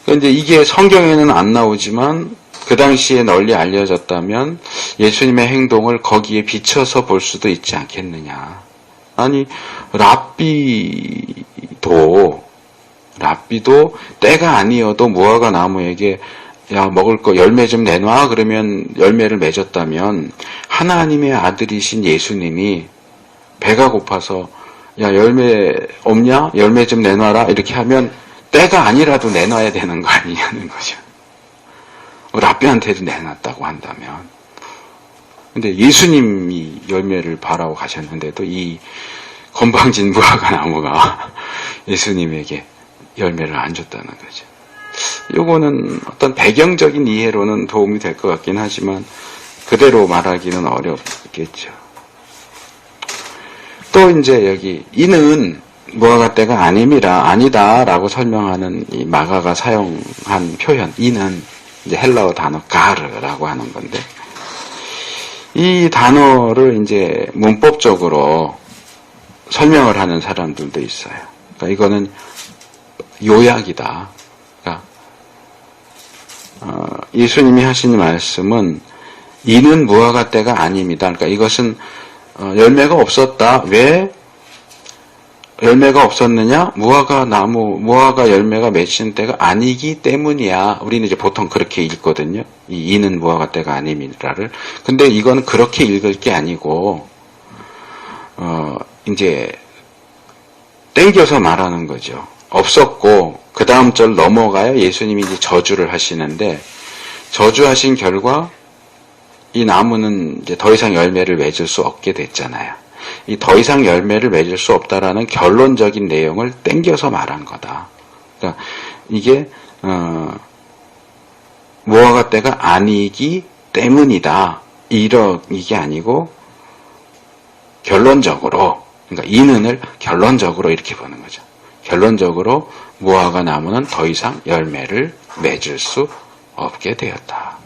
그런데 이게 성경에는 안 나오지만 그 당시에 널리 알려졌다면 예수님의 행동을 거기에 비춰서 볼 수도 있지 않겠느냐. 아니, 랍비도 때가 아니어도 무화과 나무에게 야, 먹을 거 열매 좀 내놔. 그러면 열매를 맺었다면 하나님의 아들이신 예수님이 배가 고파서 야, 열매 없냐? 열매 좀 내놔라. 이렇게 하면 때가 아니라도 내놔야 되는 거 아니냐는 거죠. 랍비한테도 내놨다고 한다면. 근데 예수님이 열매를 바라고 가셨는데도 이 건방진 무화과 나무가 예수님에게 열매를 안 줬다는 거죠. 요거는 어떤 배경적인 이해로는 도움이 될 것 같긴 하지만 그대로 말하기는 어렵겠죠. 또 이제 여기 이는 무화과 때가 아니다라고 설명하는 이 마가가 사용한 표현 이는 이제 헬라어 단어 가르라고 하는 건데 이 단어를 이제 문법적으로 설명을 하는 사람들도 있어요. 그러니까 이거는 요약이다. 그러니까 예수님이 하신 말씀은 이는 무화과 때가 아닙니다. 그러니까 이것은 열매가 없었다. 왜 열매가 없었느냐? 무화과 열매가 맺힌 때가 아니기 때문이야. 우리는 이제 보통 그렇게 읽거든요. 이는 무화과 때가 아닙니다를. 근데 이건 그렇게 읽을 게 아니고, 이제, 땡겨서 말하는 거죠. 없었고, 그 다음 절 넘어가야 예수님이 이제 저주를 하시는데, 저주하신 결과, 이 나무는 이제 더 이상 열매를 맺을 수 없게 됐잖아요. 이 더 이상 열매를 맺을 수 없다라는 결론적인 내용을 땡겨서 말한 거다. 그러니까 이게 무화과 때가 아니기 때문이다. 이게 아니고 결론적으로 그러니까 이는을 결론적으로 이렇게 보는 거죠. 결론적으로 무화과 나무는 더 이상 열매를 맺을 수 없게 되었다.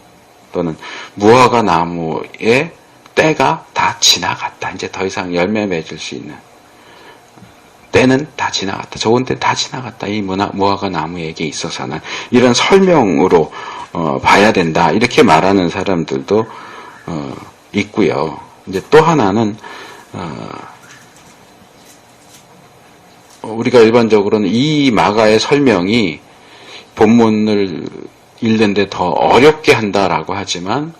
또는 무화과 나무의 때가 다 지나갔다. 이제 더 이상 열매 맺을 수 있는 때는 다 지나갔다. 좋은 때 다 지나갔다. 이 무화과 나무에게 있어서는 이런 설명으로 봐야 된다. 이렇게 말하는 사람들도 있고요. 이제 또 하나는 우리가 일반적으로는 이 마가의 설명이 본문을 읽는데 더 어렵게 한다라고 하지만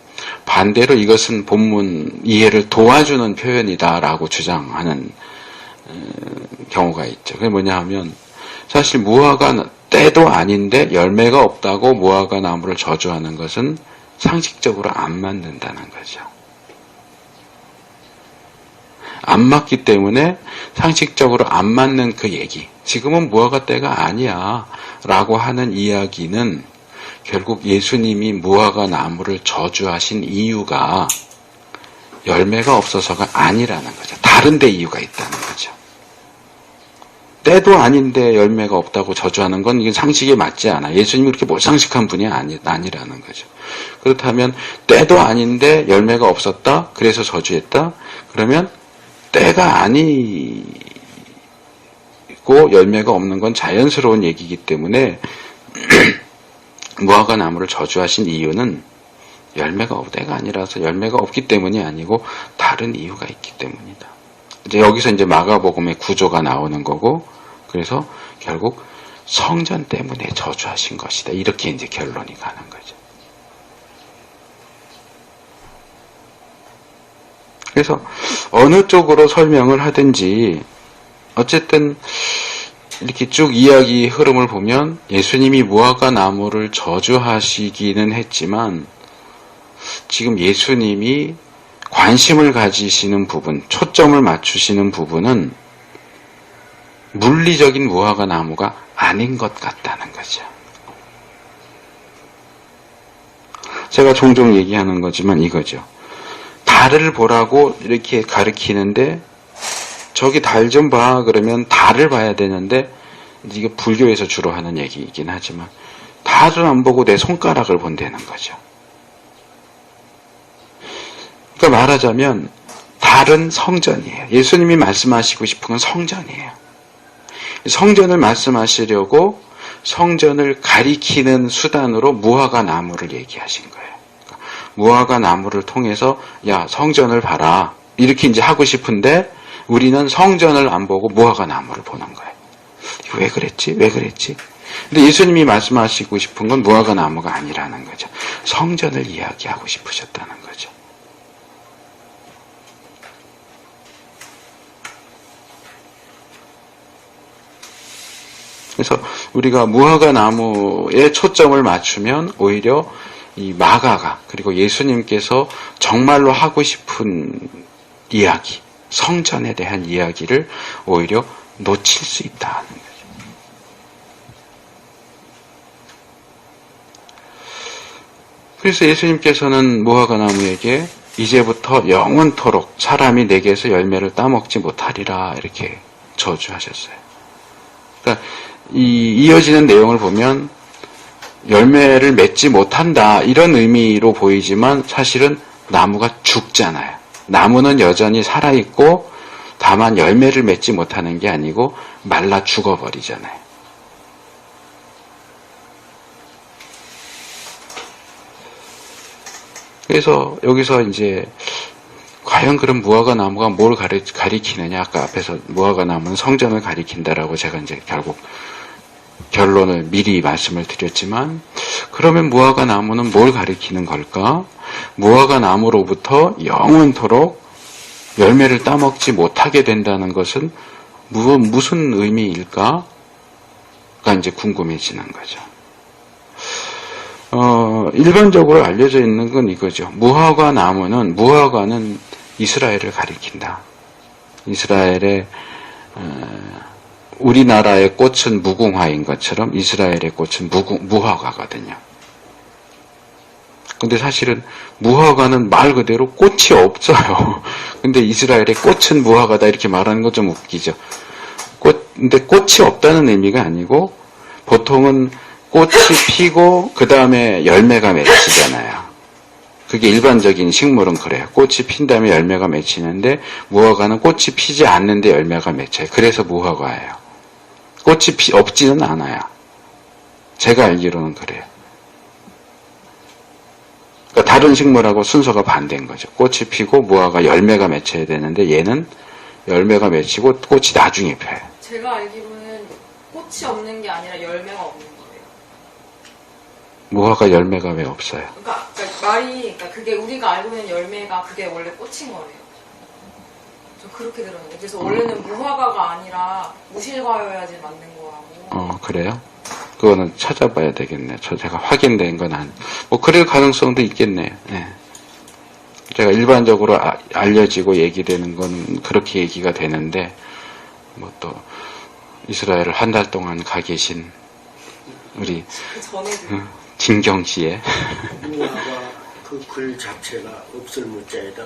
반대로 이것은 본문 이해를 도와주는 표현이다라고 주장하는 경우가 있죠. 그게 뭐냐 하면 사실 무화과 때도 아닌데 열매가 없다고 무화과 나무를 저주하는 것은 상식적으로 안 맞는다는 거죠. 안 맞기 때문에 상식적으로 안 맞는 그 얘기, 지금은 무화과 때가 아니야 라고 하는 이야기는 결국 예수님이 무화과 나무를 저주하신 이유가 열매가 없어서가 아니라는 거죠. 다른 데 이유가 있다는 거죠. 때도 아닌데 열매가 없다고 저주하는 건 이게 상식에 맞지 않아. 예수님이 그렇게 몰상식한 분이 아니라는 거죠. 그렇다면 때도 아닌데 열매가 없었다? 그래서 저주했다? 그러면 때가 아니고 열매가 없는 건 자연스러운 얘기이기 때문에 무화과 나무를 저주하신 이유는 때가 아니라서 열매가 없기 때문이 아니고 다른 이유가 있기 때문이다. 이제 여기서 이제 마가복음의 구조가 나오는 거고, 그래서 결국 성전 때문에 저주하신 것이다. 이렇게 이제 결론이 가는 거죠. 그래서 어느 쪽으로 설명을 하든지 어쨌든 이렇게 쭉 이야기 흐름을 보면 예수님이 무화과 나무를 저주하시기는 했지만 지금 예수님이 관심을 가지시는 부분, 초점을 맞추시는 부분은 물리적인 무화과 나무가 아닌 것 같다는 거죠. 제가 종종 얘기하는 거지만 이거죠. 달을 보라고 이렇게 가리키는데 저기 달 좀 봐 그러면 달을 봐야 되는데 이게 불교에서 주로 하는 얘기이긴 하지만 달을 안 보고 내 손가락을 본다는 거죠. 그러니까 말하자면 달은 성전이에요. 예수님이 말씀하시고 싶은 건 성전이에요. 성전을 말씀하시려고 성전을 가리키는 수단으로 무화과 나무를 얘기하신 거예요. 그러니까 무화과 나무를 통해서 야 성전을 봐라 이렇게 이제 하고 싶은데 우리는 성전을 안 보고 무화과 나무를 보는 거예요. 왜 그랬지? 왜 그랬지? 근데 예수님이 말씀하시고 싶은 건 무화과 나무가 아니라는 거죠. 성전을 이야기하고 싶으셨다는 거죠. 그래서 우리가 무화과 나무에 초점을 맞추면 오히려 이 마가가 그리고 예수님께서 정말로 하고 싶은 이야기, 성전에 대한 이야기를 오히려 놓칠 수 있다는 거죠. 그래서 예수님께서는 무화과 나무에게 이제부터 영원토록 사람이 내게서 열매를 따먹지 못하리라 이렇게 저주하셨어요. 그러니까 이어지는 내용을 보면 열매를 맺지 못한다 이런 의미로 보이지만 사실은 나무가 죽잖아요. 나무는 여전히 살아있고 다만 열매를 맺지 못하는 게 아니고 말라 죽어버리잖아요. 그래서 여기서 이제 과연 그럼 무화과 나무가 뭘 가리키느냐? 아까 앞에서 무화과 나무는 성전을 가리킨다라고 제가 이제 결국 결론을 미리 말씀을 드렸지만 그러면 무화과 나무는 뭘 가리키는 걸까? 무화과 나무로부터 영원토록 열매를 따먹지 못하게 된다는 것은 무슨 의미일까가 이제 궁금해지는 거죠. 일반적으로 알려져 있는 건 이거죠. 무화과는 이스라엘을 가리킨다. 이스라엘의 우리나라의 꽃은 무궁화인 것처럼 이스라엘의 꽃은 무화과거든요. 근데 사실은 무화과는 말 그대로 꽃이 없어요. 근데 이스라엘의 꽃은 무화과다 이렇게 말하는 건 좀 웃기죠. 근데 꽃이 없다는 의미가 아니고 보통은 꽃이 피고 그 다음에 열매가 맺히잖아요. 그게 일반적인 식물은 그래요. 꽃이 핀 다음에 열매가 맺히는데 무화과는 꽃이 피지 않는데 열매가 맺혀요. 그래서 무화과예요. 꽃이 없지는 않아요. 제가 알기로는 그래요. 그러니까 다른 식물하고 순서가 반대인 거죠. 꽃이 피고 무화과 열매가 맺혀야 되는데 얘는 열매가 맺히고 꽃이 나중에 펴요. 제가 알기로는 꽃이 없는 게 아니라 열매가 없는 거예요. 무화과 열매가 왜 없어요? 그러니까 그게 우리가 알고 있는 열매가 그게 원래 꽃인 거예요. 저 그렇게 들었는데 그래서 원래는 무화과가 아니라 무실과여야지 맞는 거라고. 그래요? 그거는 찾아봐야 되겠네. 제가 확인된 건 뭐 그럴 가능성도 있겠네요. 네. 제가 일반적으로 알려지고 얘기되는 건 그렇게 얘기가 되는데 뭐 또 이스라엘을 한 달 동안 가 계신 우리 김경 씨의 무화과 그 글 자체가 없을 무자에다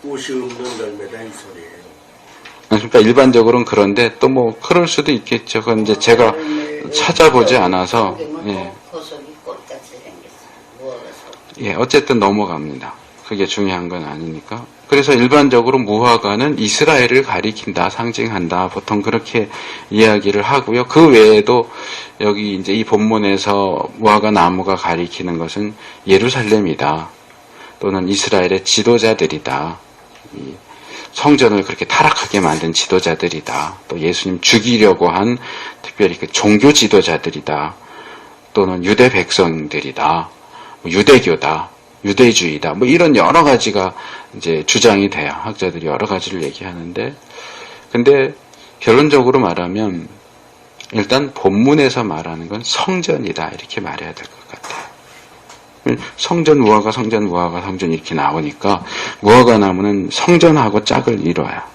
꽃이 없는 열매다 이 소리예요. 그러니까 일반적으로는 그런데 또 뭐 그럴 수도 있겠죠. 그건 이제 제가 찾아보지 않아서 예, 어쨌든 넘어갑니다. 그게 중요한 건 아니니까. 그래서 일반적으로 무화과는 이스라엘을 가리킨다, 상징한다, 보통 그렇게 이야기를 하고요. 그 외에도 여기 이제 이 본문에서 무화과 나무가 가리키는 것은 예루살렘이다, 또는 이스라엘의 지도자들이다, 이 성전을 그렇게 타락하게 만든 지도자들이다, 또 예수님 죽이려고 한 특별히 그 종교 지도자들이다, 또는 유대 백성들이다, 유대교다, 유대주의다, 뭐 이런 여러 가지가 이제 주장이 돼요. 학자들이 여러 가지를 얘기하는데, 근데 결론적으로 말하면 일단 본문에서 말하는 건 성전이다 이렇게 말해야 될 것 같아요. 성전 무화과, 성전 무화과, 성전 이렇게 나오니까 무화과 나무는 성전하고 짝을 이뤄요.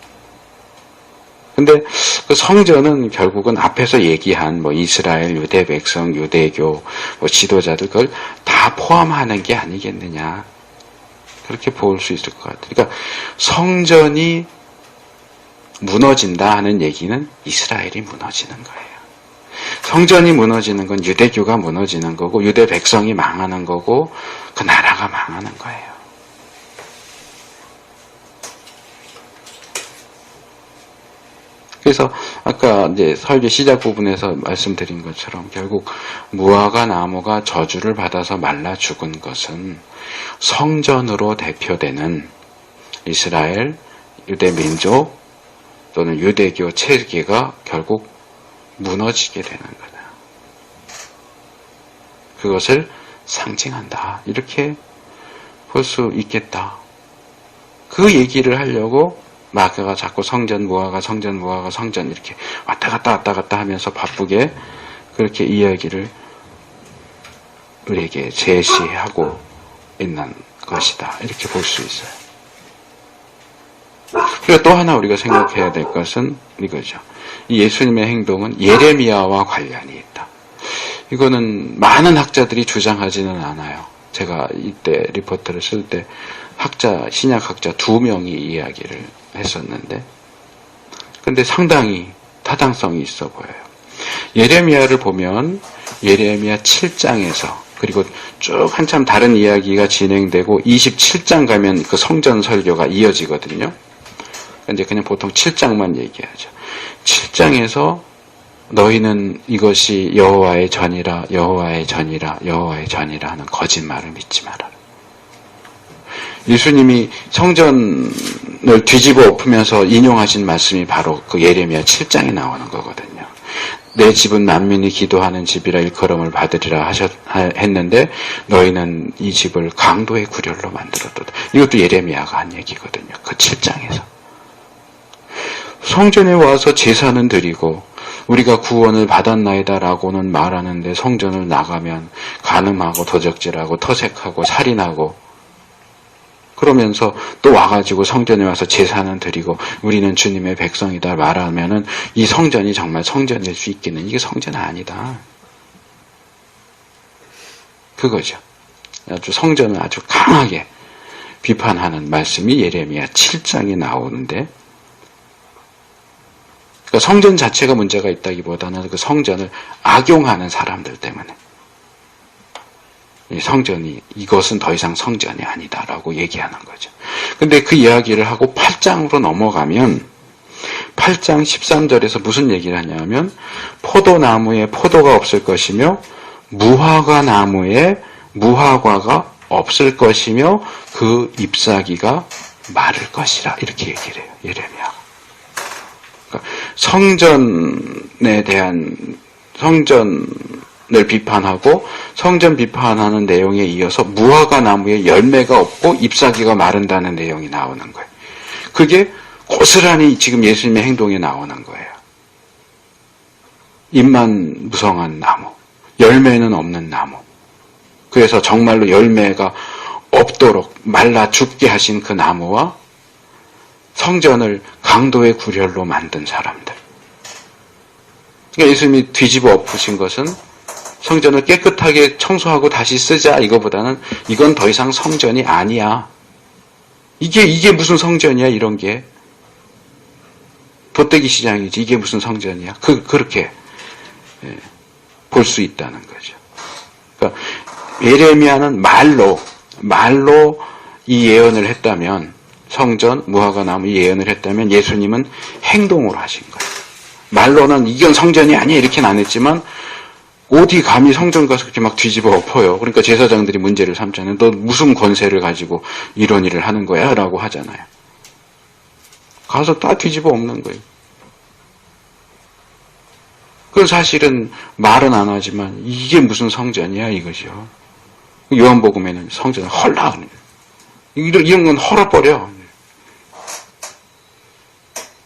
근데 그 성전은 결국은 앞에서 얘기한 뭐 이스라엘, 유대 백성, 유대교, 뭐 지도자들 그걸 다 포함하는 게 아니겠느냐. 그렇게 볼 수 있을 것 같아요. 그러니까 성전이 무너진다 하는 얘기는 이스라엘이 무너지는 거예요. 성전이 무너지는 건 유대교가 무너지는 거고 유대 백성이 망하는 거고 그 나라가 망하는 거예요. 그래서 아까 이제 설교 시작 부분에서 말씀드린 것처럼 결국 무화과 나무가 저주를 받아서 말라 죽은 것은 성전으로 대표되는 이스라엘 유대 민족 또는 유대교 체계가 결국 무너지게 되는 거다. 그것을 상징한다. 이렇게 볼 수 있겠다. 그 얘기를 하려고 마가가 자꾸 성전, 무화과, 성전, 무화과, 성전 이렇게 왔다 갔다 하면서 바쁘게 그렇게 이야기를 우리에게 제시하고 있는 것이다. 이렇게 볼 수 있어요. 그리고 또 하나 우리가 생각해야 될 것은 이거죠. 이 예수님의 행동은 예레미야와 관련이 있다. 이거는 많은 학자들이 주장하지는 않아요. 제가 이때 리포트를 쓸 때 신약학자 2명이 이야기를 했었는데, 근데 상당히 타당성이 있어 보여요. 예레미야를 보면 예레미야 7장에서 그리고 쭉 한참 다른 이야기가 진행되고 27장 가면 그 성전 설교가 이어지거든요. 근데 그냥 보통 7장만 얘기하죠. 7장에서 너희는 이것이 여호와의 전이라 여호와의 전이라 여호와의 전이라 하는 거짓말을 믿지 말아라. 예수님이 성전을 뒤집어 엎으면서 인용하신 말씀이 바로 그 예레미야 7장에 나오는 거거든요. 내 집은 만민이 기도하는 집이라 일컬음을 받으리라 했는데 너희는 이 집을 강도의 구렬로 만들었도다. 이것도 예레미야가 한 얘기거든요. 그 7장에서. 성전에 와서 제사는 드리고 우리가 구원을 받았나이다라고는 말하는데 성전을 나가면 간음하고 도적질하고 터색하고 살인하고 그러면서 또 와가지고 성전에 와서 제사는 드리고 우리는 주님의 백성이다 말하면은 이 성전이 정말 성전일 수 있겠는 이게 성전 아니다. 그거죠. 아주 성전을 아주 강하게 비판하는 말씀이 예레미야 7장에 나오는데 그러니까 성전 자체가 문제가 있다기보다는 그 성전을 악용하는 사람들 때문에 이 성전이 이것은 더 이상 성전이 아니다라고 얘기하는 거죠. 근데 그 이야기를 하고 8장으로 넘어가면 8장 13절에서 무슨 얘기를 하냐면 포도나무에 포도가 없을 것이며 무화과 나무에 무화과가 없을 것이며 그 잎사귀가 마를 것이라 이렇게 얘기를 해요. 예레미야. 그러니까 성전에 대한 성전을 비판하고 성전 비판하는 내용에 이어서 무화과 나무에 열매가 없고 잎사귀가 마른다는 내용이 나오는 거예요. 그게 고스란히 지금 예수님의 행동에 나오는 거예요. 잎만 무성한 나무, 열매는 없는 나무. 그래서 정말로 열매가 없도록 말라 죽게 하신 그 나무와 성전을 강도의 구렬로 만든 사람들. 그러니까 예수님이 뒤집어 엎으신 것은 성전을 깨끗하게 청소하고 다시 쓰자 이거보다는 이건 더 이상 성전이 아니야. 이게 무슨 성전이야 이런 게. 돗대기 시장이지 이게 무슨 성전이야. 그렇게 볼 수 있다는 거죠. 그러니까 예레미야는 말로 이 예언을 했다면 성전, 무화과 나무 이 예언을 했다면 예수님은 행동으로 하신 거예요. 말로는 이건 성전이 아니야 이렇게는 안 했지만 어디 감히 성전 가서 그렇게 막 뒤집어 엎어요. 그러니까 제사장들이 문제를 삼잖아요. 너 무슨 권세를 가지고 이런 일을 하는 거야? 라고 하잖아요. 가서 다 뒤집어 엎는 거예요. 그 사실은 말은 안 하지만 이게 무슨 성전이야 이거죠. 요한복음에는 성전을 헐라 이런 건 헐어버려.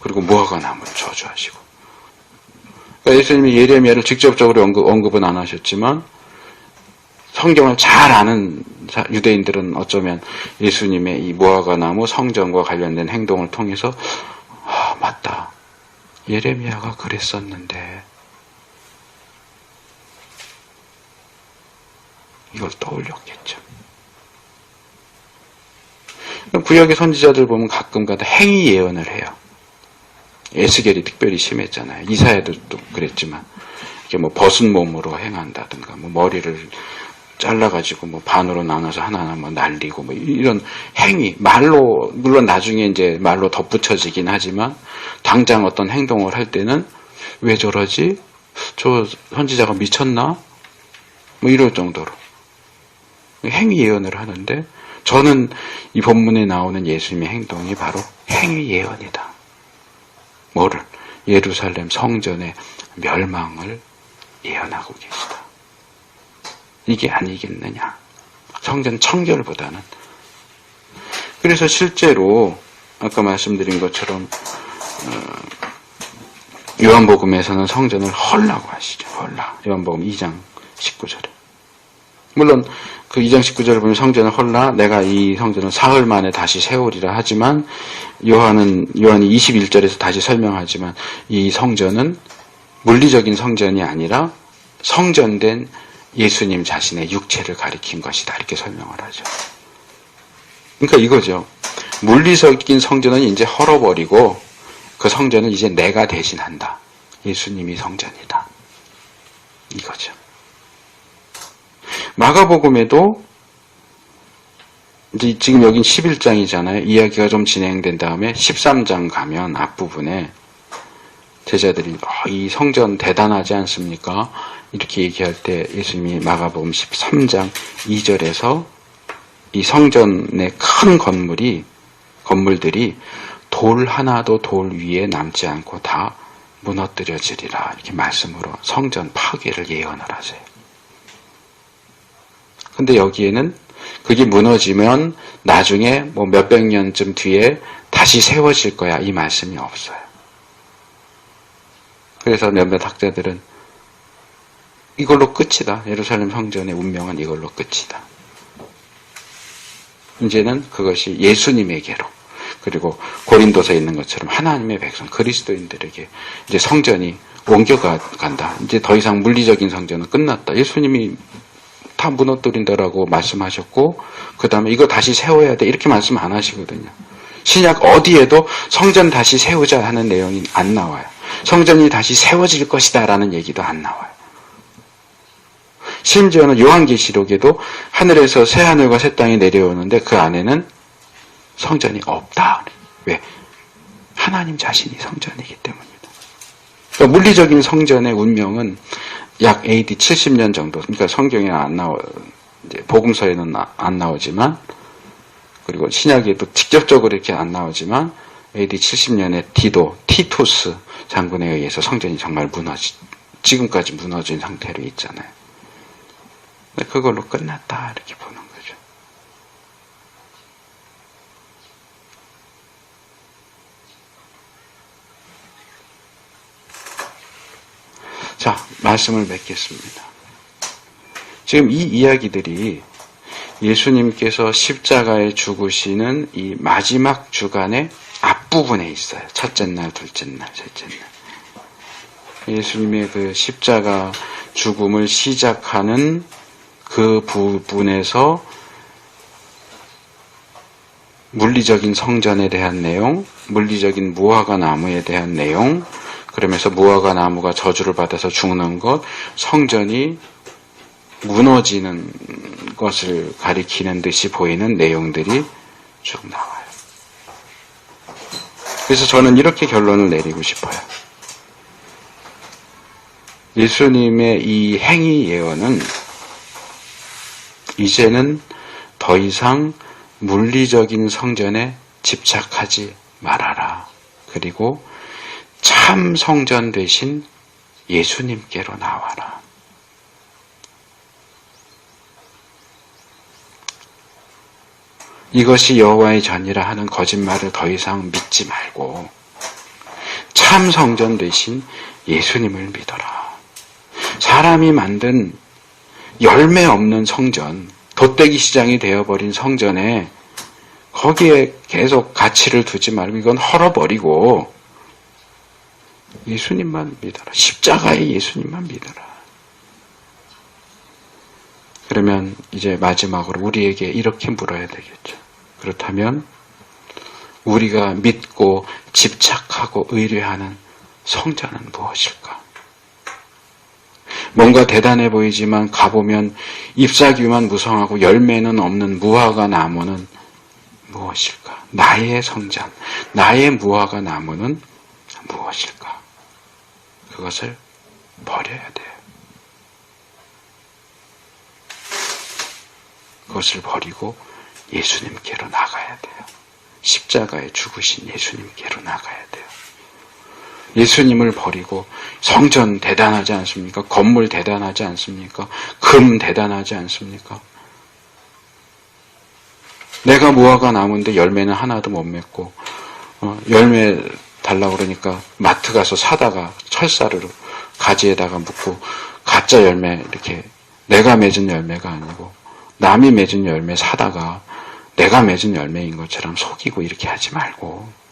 그리고 무화과 나무를 저주하시고. 그러니까 예수님이 예레미야를 직접적으로 언급은 안 하셨지만 성경을 잘 아는 유대인들은 어쩌면 예수님의 이 무화과 나무 성전과 관련된 행동을 통해서 맞다. 예레미야가 그랬었는데 이걸 떠올렸겠죠. 구약의 선지자들 보면 가끔가다 행위 예언을 해요. 에스겔이 특별히 심했잖아요. 이사야도 또 그랬지만 이게 뭐 벗은 몸으로 행한다든가 뭐 머리를 잘라가지고 뭐 반으로 나눠서 하나하나 뭐 날리고 뭐 이런 행위, 말로, 물론 나중에 이제 말로 덧붙여지긴 하지만 당장 어떤 행동을 할 때는 왜 저러지? 저 선지자가 미쳤나? 뭐 이럴 정도로 행위 예언을 하는데 저는 이 본문에 나오는 예수님의 행동이 바로 행위 예언이다. 뭐를? 예루살렘 성전의 멸망을 예언하고 계시다. 이게 아니겠느냐. 성전 청결보다는. 그래서 실제로 아까 말씀드린 것처럼 요한복음에서는 성전을 헐라고 하시죠. 헐라. 요한복음 2장 19절에. 물론 그 2장 19절을 보면 성전을 헐라 내가 이 성전을 사흘 만에 다시 세우리라 하지만 요한이 21절에서 다시 설명하지만 이 성전은 물리적인 성전이 아니라 성전된 예수님 자신의 육체를 가리킨 것이다. 이렇게 설명을 하죠. 그러니까 이거죠. 물리적인 성전은 이제 헐어버리고 그 성전은 이제 내가 대신한다. 예수님이 성전이다. 이거죠. 마가복음에도 이제 지금 여긴 11장이잖아요. 이야기가 좀 진행된 다음에 13장 가면 앞부분에 제자들이 이 성전 대단하지 않습니까? 이렇게 얘기할 때 예수님이 마가복음 13장 2절에서 이 성전의 큰 건물들이 돌 하나도 돌 위에 남지 않고 다 무너뜨려지리라 이렇게 말씀으로 성전 파괴를 예언을 하세요. 근데 여기에는 그게 무너지면 나중에 뭐 몇백 년쯤 뒤에 다시 세워질 거야 이 말씀이 없어요. 그래서 몇몇 학자들은 이걸로 끝이다. 예루살렘 성전의 운명은 이걸로 끝이다. 이제는 그것이 예수님에게로 그리고 고린도서에 있는 것처럼 하나님의 백성 그리스도인들에게 이제 성전이 옮겨간다. 이제 더 이상 물리적인 성전은 끝났다. 예수님이 다 무너뜨린다라고 말씀하셨고 그 다음에 이거 다시 세워야 돼 이렇게 말씀 안 하시거든요. 신약 어디에도 성전 다시 세우자 하는 내용이 안 나와요. 성전이 다시 세워질 것이다 라는 얘기도 안 나와요. 심지어는 요한계시록에도 하늘에서 새 하늘과 새 땅이 내려오는데 그 안에는 성전이 없다. 왜? 하나님 자신이 성전이기 때문입니다. 그러니까 물리적인 성전의 운명은 약 AD 70년 정도, 그러니까 성경에 안 나와, 이제 복음서에는 안 나오지만, 그리고 신약에도 직접적으로 이렇게 안 나오지만, AD 70년에 티토스 장군에 의해서 성전이 정말 지금까지 무너진 상태로 있잖아요. 그걸로 끝났다, 이렇게 보는 거죠. 자, 말씀을 맺겠습니다. 지금 이 이야기들이 예수님께서 십자가에 죽으시는 이 마지막 주간의 앞부분에 있어요. 첫째 날, 둘째 날, 셋째 날. 예수님의 그 십자가 죽음을 시작하는 그 부분에서 물리적인 성전에 대한 내용, 물리적인 무화과 나무에 대한 내용, 그러면서 무화과 나무가 저주를 받아서 죽는 것, 성전이 무너지는 것을 가리키는 듯이 보이는 내용들이 쭉 나와요. 그래서 저는 이렇게 결론을 내리고 싶어요. 예수님의 이 행위 예언은 이제는 더 이상 물리적인 성전에 집착하지 말아라. 그리고 참 성전 되신 예수님께로 나와라. 이것이 여호와의 전이라 하는 거짓말을 더 이상 믿지 말고 참 성전 되신 예수님을 믿어라. 사람이 만든 열매 없는 성전, 돛대기 시장이 되어버린 성전에 거기에 계속 가치를 두지 말고 이건 헐어버리고 예수님만 믿어라. 십자가의 예수님만 믿어라. 그러면 이제 마지막으로 우리에게 이렇게 물어야 되겠죠. 그렇다면 우리가 믿고 집착하고 의뢰하는 성전은 무엇일까? 뭔가 대단해 보이지만 가보면 잎사귀만 무성하고 열매는 없는 무화과 나무는 무엇일까? 나의 성장, 나의 무화과 나무는 무엇일까? 그것을 버려야 돼요. 그것을 버리고 예수님께로 나가야 돼요. 십자가에 죽으신 예수님께로 나가야 돼요. 예수님을 버리고 성전 대단하지 않습니까? 건물 대단하지 않습니까? 금 대단하지 않습니까? 내가 무화과 나무인데 열매는 하나도 못 맺고 열매 달라고 그러니까 마트 가서 사다가 철사로 가지에다가 묶고 가짜 열매 이렇게 내가 맺은 열매가 아니고 남이 맺은 열매 사다가 내가 맺은 열매인 것처럼 속이고 이렇게 하지 말고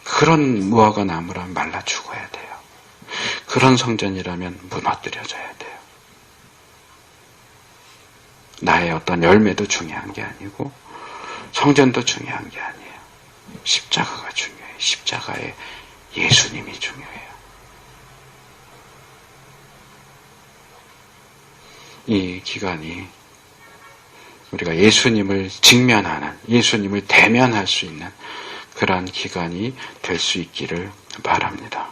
그런 무화과 나무라면 말라 죽어야 돼요. 그런 성전이라면 무너뜨려져야 돼요. 나의 어떤 열매도 중요한 게 아니고 성전도 중요한 게 아니에요. 십자가가 중요해요. 십자가에 예수님이 중요해요. 이 기간이 우리가 예수님을 직면하는, 예수님을 대면할 수 있는 그러한 기간이 될 수 있기를 바랍니다.